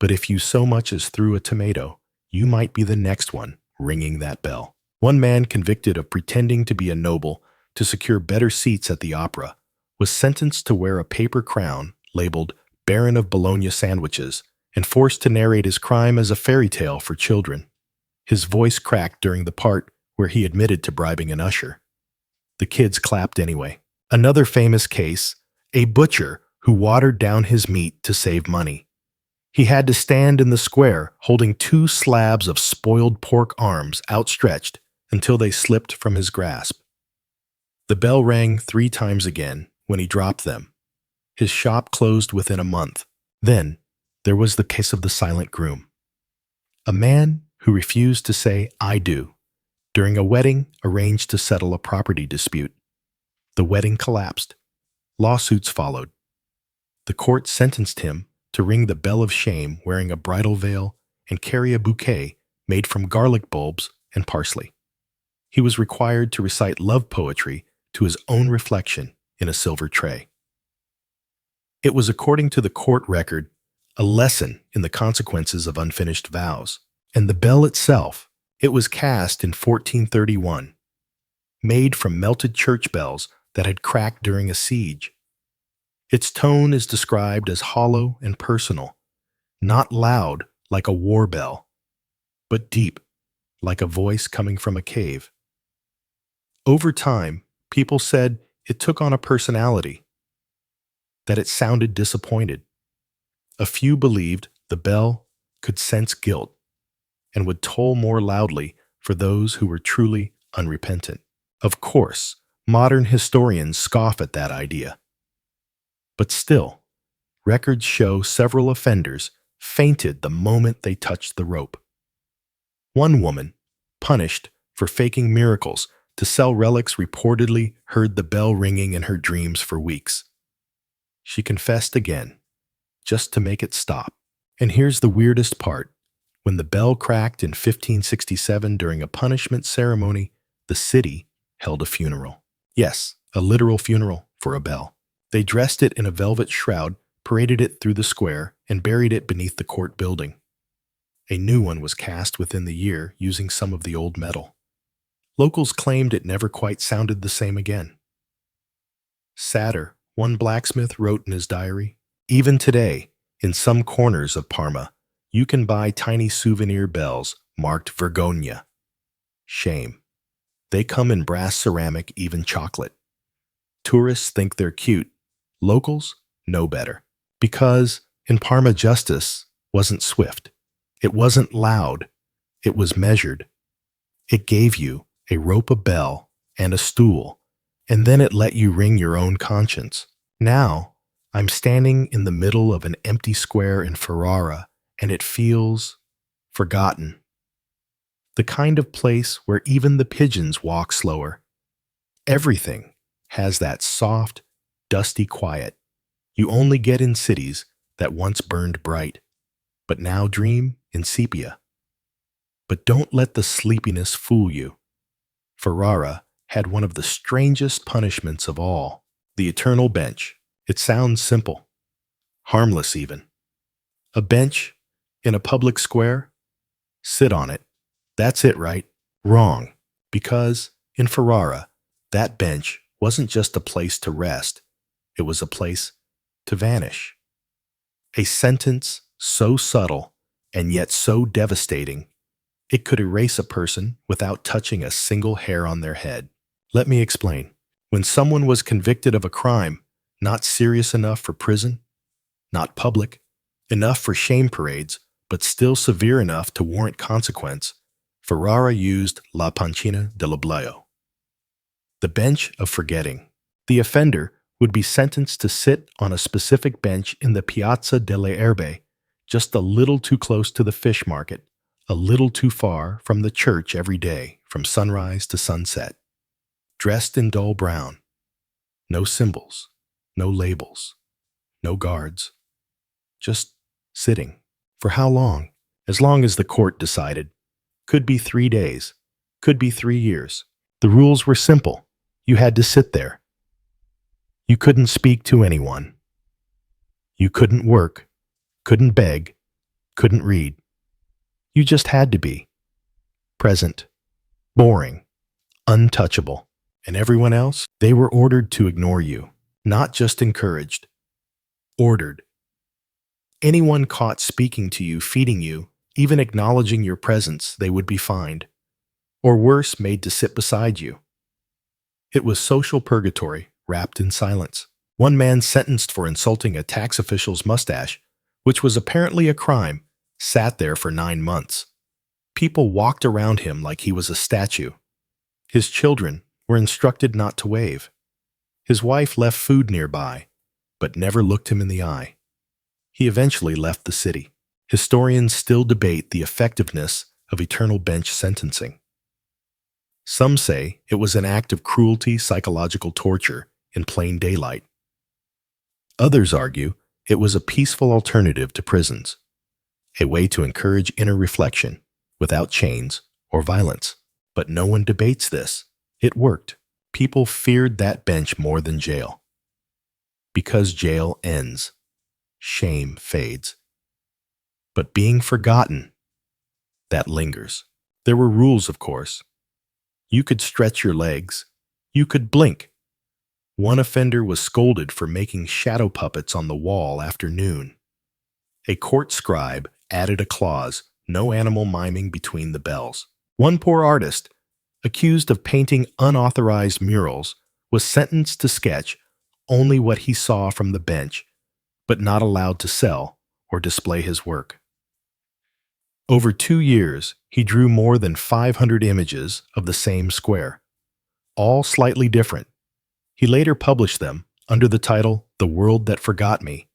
but if you so much as threw a tomato, you might be the next one ringing that bell. One man convicted of pretending to be a noble to secure better seats at the opera was sentenced to wear a paper crown labeled Baron of Bologna Sandwiches and forced to narrate his crime as a fairy tale for children. His voice cracked during the part where he admitted to bribing an usher. The kids clapped anyway. Another famous case, a butcher who watered down his meat to save money. He had to stand in the square holding 2 slabs of spoiled pork arms outstretched until they slipped from his grasp. The bell rang 3 times again when he dropped them. His shop closed within a month. Then there was the case of the silent groom. A man who refused to say "I do" during a wedding arranged to settle a property dispute. The wedding collapsed. Lawsuits followed. The court sentenced him to ring the bell of shame wearing a bridal veil and carry a bouquet made from garlic bulbs and parsley. He was required to recite love poetry to his own reflection in a silver tray. It was, according to the court record, a lesson in the consequences of unfinished vows. And the bell itself, it was cast in 1431, made from melted church bells that had cracked during a siege. Its tone is described as hollow and personal, not loud like a war bell, but deep, like a voice coming from a cave. Over time, people said it took on a personality, that it sounded disappointed. A few believed the bell could sense guilt and would toll more loudly for those who were truly unrepentant. Of course, modern historians scoff at that idea. But still, records show several offenders fainted the moment they touched the rope. One woman, punished for faking miracles to sell relics, reportedly heard the bell ringing in her dreams for weeks. She confessed again, just to make it stop. And here's the weirdest part. When the bell cracked in 1567 during a punishment ceremony, the city held a funeral. Yes, a literal funeral for a bell. They dressed it in a velvet shroud, paraded it through the square, and buried it beneath the court building. A new one was cast within the year using some of the old metal. Locals claimed it never quite sounded the same again. Sadder, one blacksmith wrote in his diary, "Even today, in some corners of Parma, you can buy tiny souvenir bells marked Vergogna. Shame. They come in brass ceramic, even chocolate. Tourists think they're cute. Locals know better. Because in Parma, justice wasn't swift. It wasn't loud. It was measured. It gave you a rope, a bell, and a stool, and then it let you ring your own conscience. Now, I'm standing in the middle of an empty square in Ferrara, and it feels forgotten. The kind of place where even the pigeons walk slower. Everything has that soft, dusty quiet you only get in cities that once burned bright, but now dream in sepia. But don't let the sleepiness fool you. Ferrara had one of the strangest punishments of all, the eternal bench. It sounds simple, harmless even. A bench in a public square? Sit on it. That's it, right? Wrong. Because in Ferrara, that bench wasn't just a place to rest. It was a place to vanish. A sentence so subtle and yet so devastating, it could erase a person without touching a single hair on their head. Let me explain. When someone was convicted of a crime not serious enough for prison, not public, enough for shame parades, but still severe enough to warrant consequence, Ferrara used la pancina dell'oblio, the bench of forgetting. The offender would be sentenced to sit on a specific bench in the Piazza delle Erbe, just a little too close to the fish market, a little too far from the church every day, from sunrise to sunset. Dressed in dull brown. No symbols, no labels, no guards. Just sitting. For how long? As long as the court decided. Could be 3 days. Could be 3 years. The rules were simple. You had to sit there. You couldn't speak to anyone. You couldn't work, couldn't beg, couldn't read. You just had to be present, boring, untouchable. And everyone else, they were ordered to ignore you, not just encouraged. Ordered. Anyone caught speaking to you, feeding you, even acknowledging your presence, they would be fined. Or worse, made to sit beside you. It was social purgatory, wrapped in silence. One man sentenced for insulting a tax official's mustache, which was apparently a crime, sat there for 9 months. People walked around him like he was a statue. His children were instructed not to wave. His wife left food nearby, but never looked him in the eye. He eventually left the city. Historians still debate the effectiveness of eternal bench sentencing. Some say it was an act of cruelty, psychological torture, in plain daylight. Others argue it was a peaceful alternative to prisons, a way to encourage inner reflection without chains or violence. But no one debates this. It worked. People feared that bench more than jail. Because jail ends, shame fades. But being forgotten, that lingers. There were rules, of course. You could stretch your legs. You could blink. One offender was scolded for making shadow puppets on the wall after noon. A court scribe added a clause, no animal miming between the bells. One poor artist, accused of painting unauthorized murals, was sentenced to sketch only what he saw from the bench, but not allowed to sell or display his work. Over 2 years, he drew more than 500 images of the same square, all slightly different. He later published them under the title The World That Forgot Me.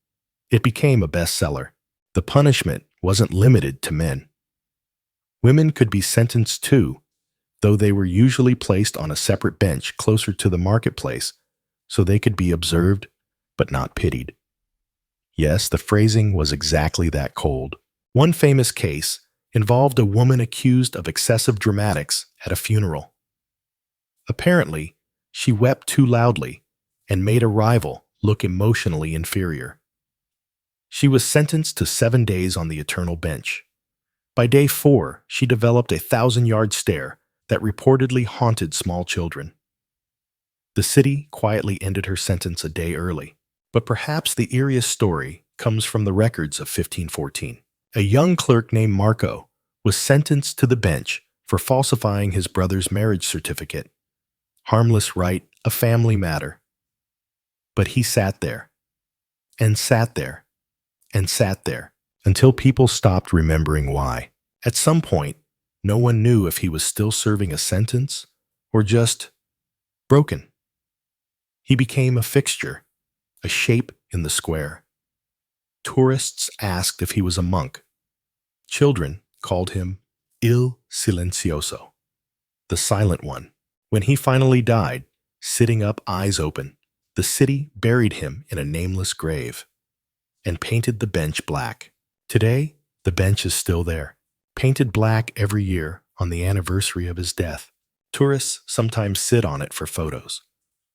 It became a bestseller. The punishment wasn't limited to men. Women could be sentenced too, though they were usually placed on a separate bench closer to the marketplace so they could be observed but not pitied. Yes, the phrasing was exactly that cold. One famous case involved a woman accused of excessive dramatics at a funeral. Apparently, she wept too loudly and made a rival look emotionally inferior. She was sentenced to 7 days on the eternal bench. By day 4, she developed a 1,000-yard stare that reportedly haunted small children. The city quietly ended her sentence a day early, but perhaps the eeriest story comes from the records of 1514. A young clerk named Marco was sentenced to the bench for falsifying his brother's marriage certificate. Harmless right, a family matter. But he sat there, and sat there, and sat there, until people stopped remembering why. At some point, no one knew if he was still serving a sentence or just broken. He became a fixture, a shape in the square. Tourists asked if he was a monk. Children called him Il Silenzioso, the silent one. When he finally died, sitting up, eyes open, the city buried him in a nameless grave and painted the bench black. Today, the bench is still there, painted black every year on the anniversary of his death. Tourists sometimes sit on it for photos.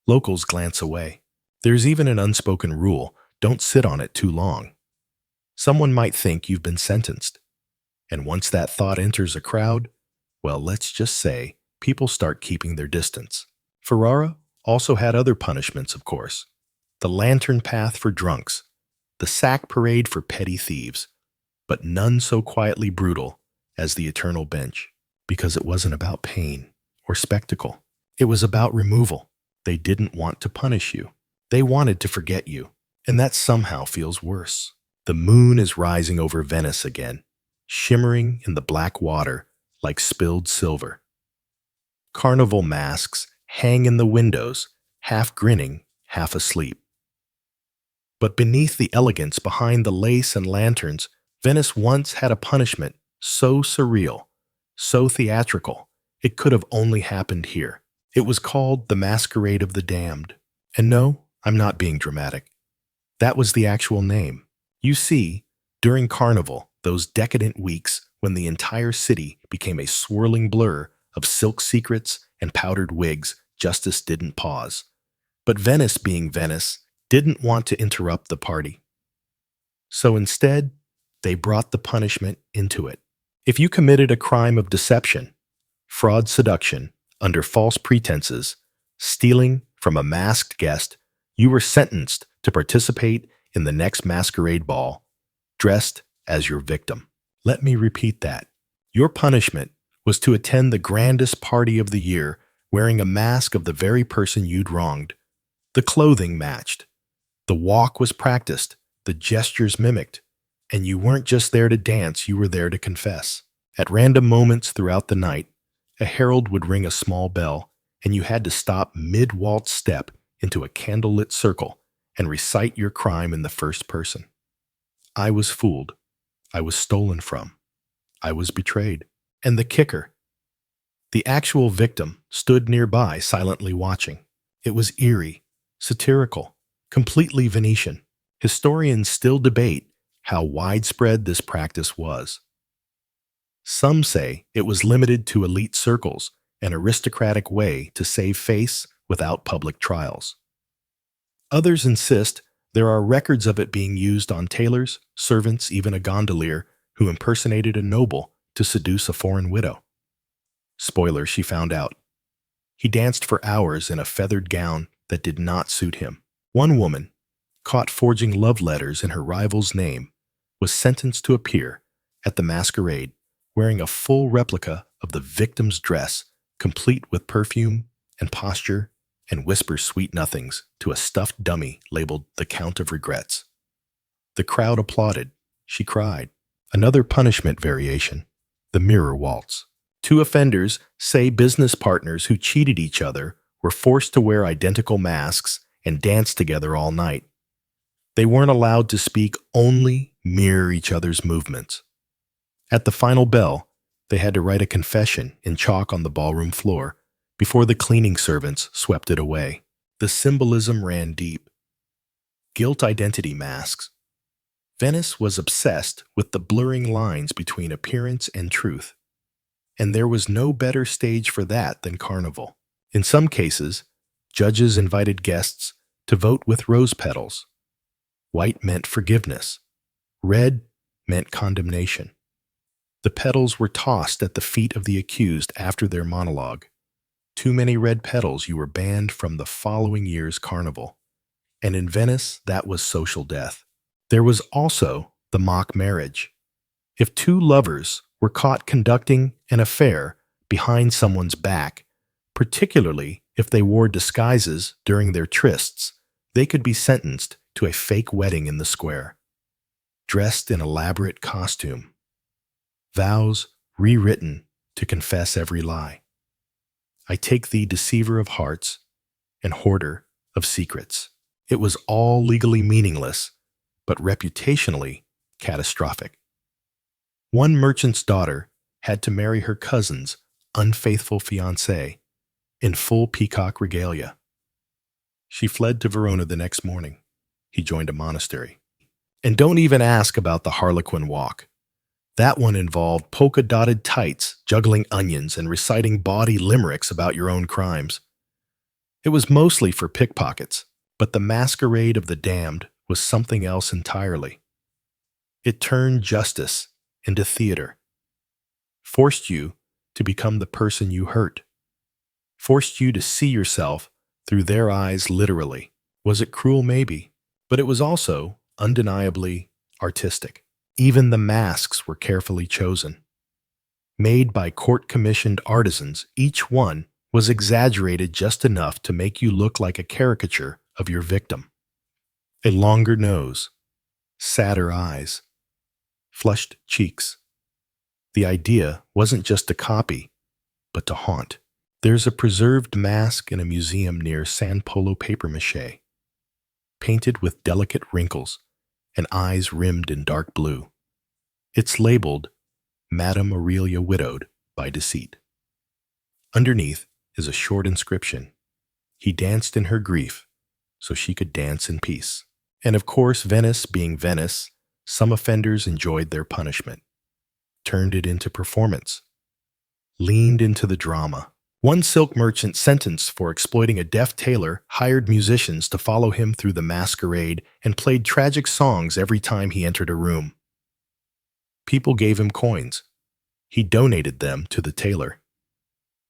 Locals glance away. There's even an unspoken rule: don't sit on it too long. Someone might think you've been sentenced. And once that thought enters a crowd, well, let's just say people start keeping their distance. Ferrara also had other punishments, of course. The lantern path for drunks, the sack parade for petty thieves, but none so quietly brutal as the eternal bench, because it wasn't about pain or spectacle. It was about removal. They didn't want to punish you. They wanted to forget you, and that somehow feels worse. The moon is rising over Venice again, shimmering in the black water like spilled silver. Carnival masks hang in the windows, half grinning, half asleep. But beneath the elegance, behind the lace and lanterns, Venice once had a punishment so surreal, so theatrical, it could have only happened here. It was called the Masquerade of the Damned. And no, I'm not being dramatic. That was the actual name. You see, during Carnival, those decadent weeks when the entire city became a swirling blur of silk secrets and powdered wigs, justice didn't pause. But Venice, being Venice, didn't want to interrupt the party. So instead, they brought the punishment into it. If you committed a crime of deception, fraud, seduction, under false pretenses, stealing from a masked guest, you were sentenced to participate in the next masquerade ball, dressed as your victim. Let me repeat that. Your punishment was to attend the grandest party of the year wearing a mask of the very person you'd wronged. The clothing matched. The walk was practiced, the gestures mimicked, and you weren't just there to dance, you were there to confess. At random moments throughout the night, a herald would ring a small bell, and you had to stop mid-waltz step into a candlelit circle and recite your crime in the first person. I was fooled. I was stolen from. I was betrayed. And the kicker, the actual victim stood nearby, silently watching. It was eerie, satirical, completely Venetian. Historians still debate how widespread this practice was. Some say it was limited to elite circles, an aristocratic way to save face without public trials. Others insist There are records of it being used on tailors, servants, even a gondolier who impersonated a noble to seduce a foreign widow. Spoiler, she found out. He danced for hours in a feathered gown that did not suit him. One woman, caught forging love letters in her rival's name, was sentenced to appear at the masquerade wearing a full replica of the victim's dress, complete with perfume and posture, and whisper sweet nothings to a stuffed dummy labeled the Count of Regrets. The crowd applauded. She cried. Another punishment variation, the mirror waltz. Two offenders, say business partners who cheated each other, were forced to wear identical masks and dance together all night. They weren't allowed to speak, only mirror each other's movements. At the final bell, they had to write a confession in chalk on the ballroom floor before the cleaning servants swept it away. The symbolism ran deep. Guilt identity masks. Venice was obsessed with the blurring lines between appearance and truth. And there was no better stage for that than Carnival. In some cases, judges invited guests to vote with rose petals. White meant forgiveness. Red meant condemnation. The petals were tossed at the feet of the accused after their monologue. Too many red petals, you were banned from the following year's carnival. And in Venice, that was social death. There was also the mock marriage. If two lovers were caught conducting an affair behind someone's back, particularly if they wore disguises during their trysts, they could be sentenced to a fake wedding in the square. Dressed in elaborate costume. Vows rewritten to confess every lie. I take thee, deceiver of hearts and hoarder of secrets. It was all legally meaningless, but reputationally catastrophic. One merchant's daughter had to marry her cousin's unfaithful fiancé in full peacock regalia. She fled to Verona the next morning. He joined a monastery. And don't even ask about the Harlequin walk. That one involved polka-dotted tights, juggling onions, and reciting bawdy limericks about your own crimes. It was mostly for pickpockets, but the masquerade of the damned was something else entirely. It turned justice into theater, forced you to become the person you hurt, forced you to see yourself through their eyes literally. Was it cruel? Maybe, but it was also undeniably artistic. Even the masks were carefully chosen. Made by court-commissioned artisans, each one was exaggerated just enough to make you look like a caricature of your victim. A longer nose, sadder eyes, flushed cheeks. The idea wasn't just to copy, but to haunt. There's a preserved mask in a museum near San Polo papier-mâché, painted with delicate wrinkles and eyes rimmed in dark blue. It's labeled, Madame Aurelia Widowed by Deceit. Underneath is a short inscription. He danced in her grief, so she could dance in peace. And of course, Venice being Venice, some offenders enjoyed their punishment, turned it into performance, leaned into the drama. One silk merchant sentenced for exploiting a deaf tailor hired musicians to follow him through the masquerade and played tragic songs every time he entered a room. People gave him coins. He donated them to the tailor.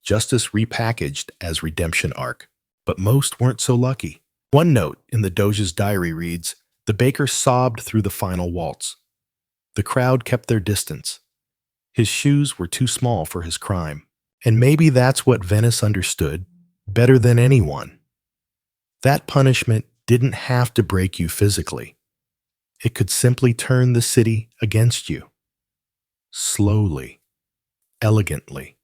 Justice repackaged as redemption arc, but most weren't so lucky. One note in the Doge's diary reads, "The baker sobbed through the final waltz. The crowd kept their distance. His shoes were too small for his crime." And maybe that's what Venice understood better than anyone. That punishment didn't have to break you physically. It could simply turn the city against you. Slowly, elegantly,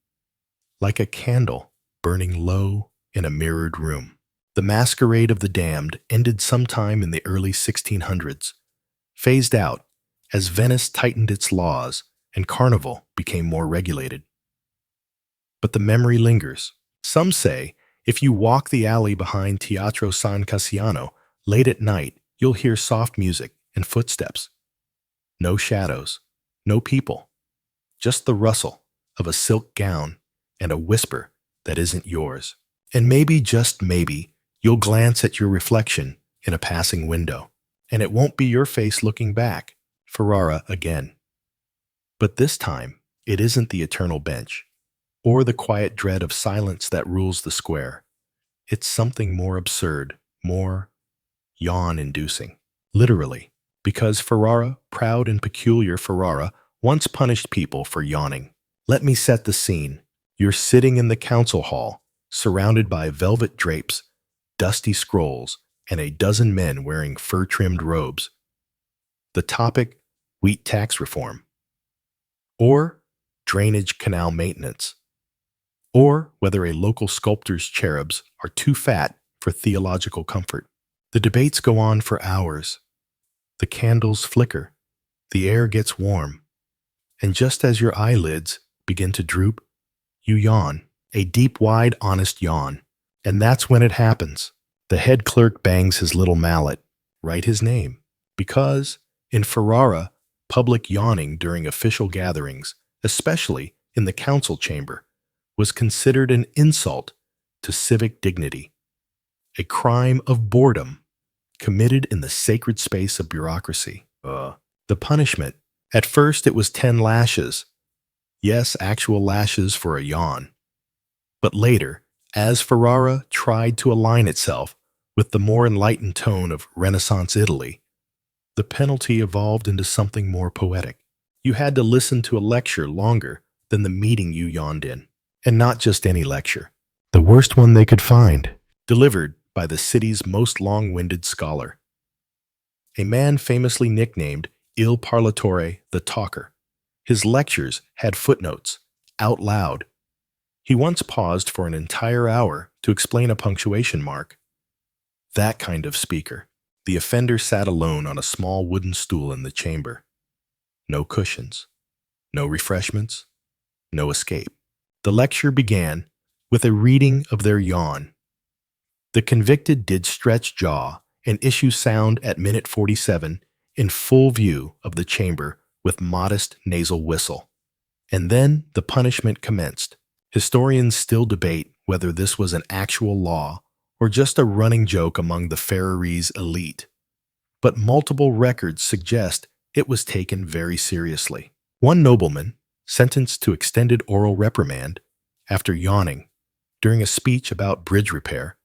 like a candle burning low in a mirrored room. The masquerade of the damned ended sometime in the early 1600s, phased out as Venice tightened its laws and Carnival became more regulated. But the memory lingers. Some say if you walk the alley behind Teatro San Cassiano late at night, you'll hear soft music and footsteps. No shadows, no people, just the rustle of a silk gown and a whisper that isn't yours. And maybe, just maybe, you'll glance at your reflection in a passing window. and it won't be your face looking back. Ferrara again. But this time, it isn't the eternal bench, or the quiet dread of silence that rules the square. It's something more absurd, more yawn-inducing. Literally, because Ferrara, proud and peculiar Ferrara, once punished people for yawning. Let me set the scene. You're sitting in the council hall, surrounded by velvet drapes, dusty scrolls, and a dozen men wearing fur-trimmed robes. The topic, wheat tax reform, or drainage canal maintenance, or whether a local sculptor's cherubs are too fat for theological comfort. The debates go on for hours. The candles flicker, the air gets warm, and just as your eyelids begin to droop, you yawn, a deep, wide, honest yawn. And that's when it happens. The head clerk bangs his little mallet, write his name, because in Ferrara, public yawning during official gatherings, especially in the council chamber, was considered an insult to civic dignity, a crime of boredom committed in the sacred space of bureaucracy. The punishment, at first it was 10 lashes. Yes, actual lashes for a yawn. But later, as Ferrara tried to align itself with the more enlightened tone of Renaissance Italy, the penalty evolved into something more poetic. You had to listen to a lecture longer than the meeting you yawned in. And not just any lecture. The worst one they could find, delivered by the city's most long-winded scholar. A man famously nicknamed Il Parlatore, the Talker. His lectures had footnotes, out loud. He once paused for an entire hour to explain a punctuation mark. That kind of speaker. The offender sat alone on a small wooden stool in the chamber. No cushions, no refreshments, no escape. The lecture began with a reading of their yawn. The convicted did stretch jaw and issue sound at minute 47 in full view of the chamber with modest nasal whistle. And then the punishment commenced. Historians still debate whether this was an actual law or just a running joke among the Ferrarese elite. But multiple records suggest it was taken very seriously. One nobleman, sentenced to extended oral reprimand after yawning during a speech about bridge repair,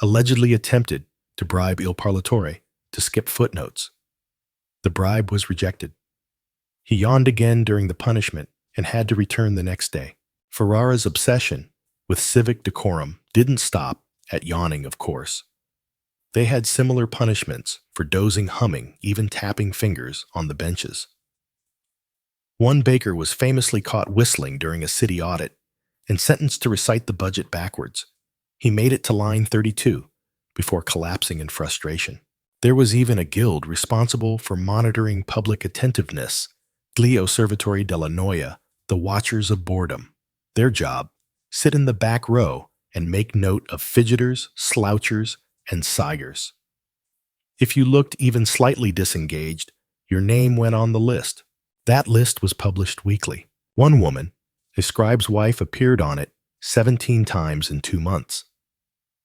allegedly attempted to bribe Il Parlatore to skip footnotes. The bribe was rejected. He yawned again during the punishment and had to return the next day. Ferrara's obsession with civic decorum didn't stop at yawning, of course. They had similar punishments for dozing, humming, even tapping fingers on the benches. One baker was famously caught whistling during a city audit and sentenced to recite the budget backwards. He made it to line 32 before collapsing in frustration. There was even a guild responsible for monitoring public attentiveness, Gli Osservatori della Noia, the Watchers of Boredom. Their job, sit in the back row and make note of fidgeters, slouchers, and sighers. If you looked even slightly disengaged, your name went on the list. That list was published weekly. One woman, a scribe's wife, appeared on it 17 times in 2 months.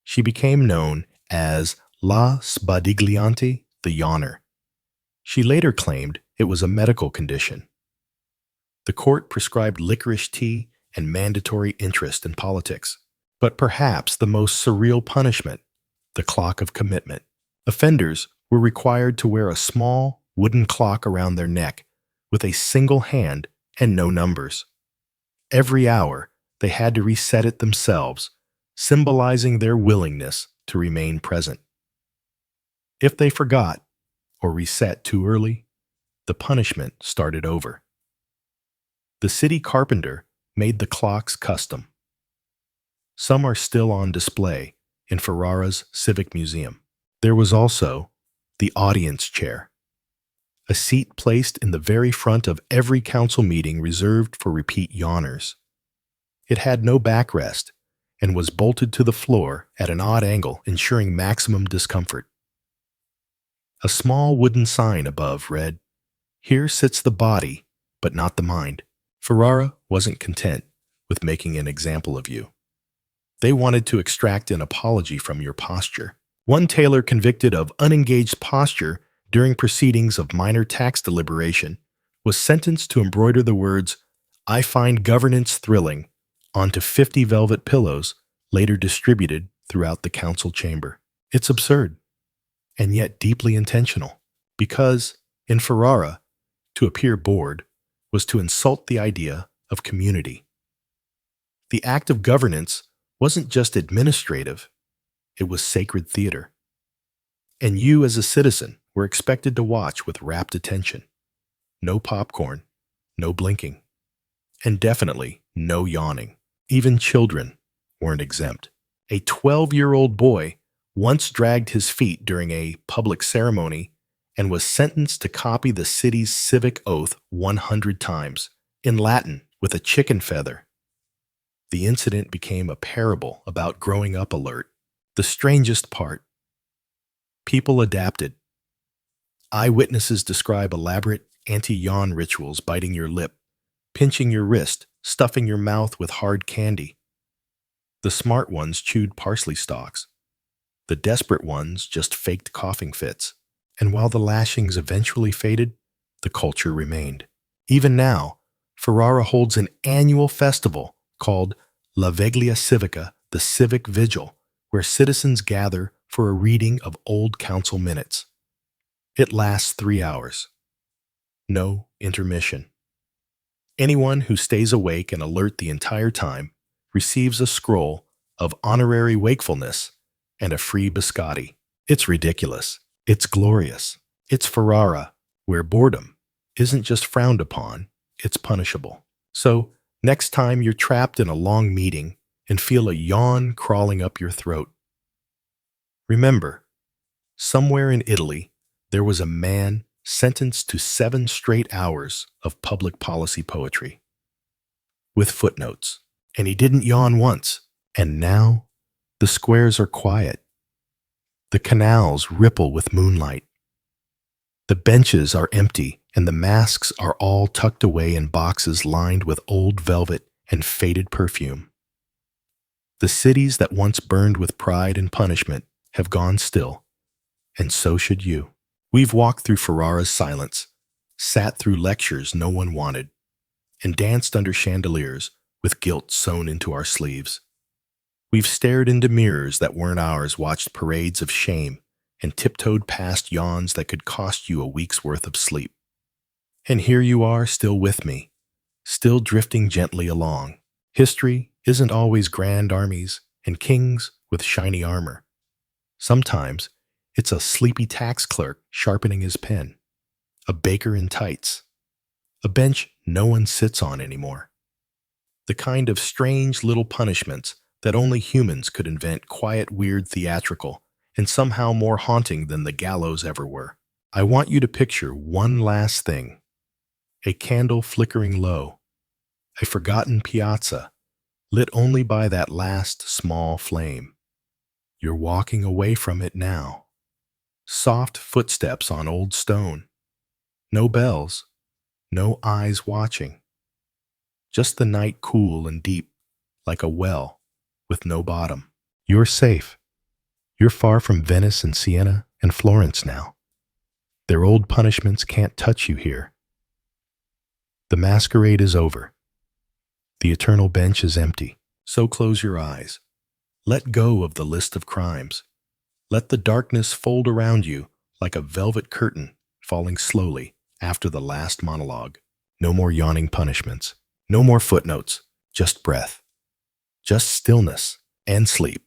She became known as La Sbadigliante, the Yawner. She later claimed it was a medical condition. The court prescribed licorice tea and mandatory interest in politics. But perhaps the most surreal punishment, the clock of commitment. Offenders were required to wear a small wooden clock around their neck with a single hand and no numbers. Every hour, they had to reset it themselves, symbolizing their willingness to remain present. If they forgot or reset too early, the punishment started over. The city carpenter made the clocks custom. Some are still on display in Ferrara's Civic Museum. There was also the audience chair, a seat placed in the very front of every council meeting reserved for repeat yawners. It had no backrest and was bolted to the floor at an odd angle, ensuring maximum discomfort. A small wooden sign above read, "Here sits the body, but not the mind." Ferrara wasn't content with making an example of you. They wanted to extract an apology from your posture. One tailor convicted of unengaged posture during proceedings of minor tax deliberation, was sentenced to embroider the words, "I find governance thrilling," onto 50 velvet pillows, later distributed throughout the council chamber. It's absurd, and yet deeply intentional, because, in Ferrara, to appear bored was to insult the idea of community. The act of governance wasn't just administrative, it was sacred theater. And you, as a citizen, were expected to watch with rapt attention. No popcorn, no blinking, and definitely no yawning. Even children weren't exempt. A 12-year-old boy once dragged his feet during a public ceremony and was sentenced to copy the city's civic oath 100 times, in Latin with a chicken feather. The incident became a parable about growing up alert. The strangest part: people adapted. Eyewitnesses describe elaborate anti-yawn rituals, biting your lip, pinching your wrist, stuffing your mouth with hard candy. The smart ones chewed parsley stalks. The desperate ones just faked coughing fits. And while the lashings eventually faded, the culture remained. Even now, Ferrara holds an annual festival called La Veglia Civica, the Civic Vigil, where citizens gather for a reading of old council minutes. It lasts 3 hours. No intermission. Anyone who stays awake and alert the entire time receives a scroll of honorary wakefulness and a free biscotti. It's ridiculous. It's glorious. It's Ferrara, where boredom isn't just frowned upon, it's punishable. So, next time you're trapped in a long meeting and feel a yawn crawling up your throat, remember, somewhere in Italy, there was a man sentenced to 7 straight hours of public policy poetry, with footnotes. And he didn't yawn once. And now, the squares are quiet. The canals ripple with moonlight. The benches are empty, and the masks are all tucked away in boxes lined with old velvet and faded perfume. The cities that once burned with pride and punishment have gone still, and so should you. We've walked through Ferrara's silence, sat through lectures no one wanted, and danced under chandeliers with guilt sewn into our sleeves. We've stared into mirrors that weren't ours, watched parades of shame, and tiptoed past yawns that could cost you a week's worth of sleep. And here you are, still with me, still drifting gently along. History isn't always grand armies and kings with shiny armor. Sometimes it's a sleepy tax clerk sharpening his pen, a baker in tights, a bench no one sits on anymore. The kind of strange little punishments that only humans could invent, quiet, weird, theatrical, and somehow more haunting than the gallows ever were. I want you to picture one last thing: a candle flickering low, a forgotten piazza, lit only by that last small flame. You're walking away from it now. Soft footsteps on old stone. No bells, no eyes watching. Just the night cool and deep, like a well with no bottom. You're safe. You're far from Venice and Siena and Florence now. Their old punishments can't touch you here. The masquerade is over. The eternal bench is empty. So close your eyes. Let go of the list of crimes. Let the darkness fold around you like a velvet curtain falling slowly after the last monologue. No more yawning punishments. No more footnotes. Just breath. Just stillness and sleep.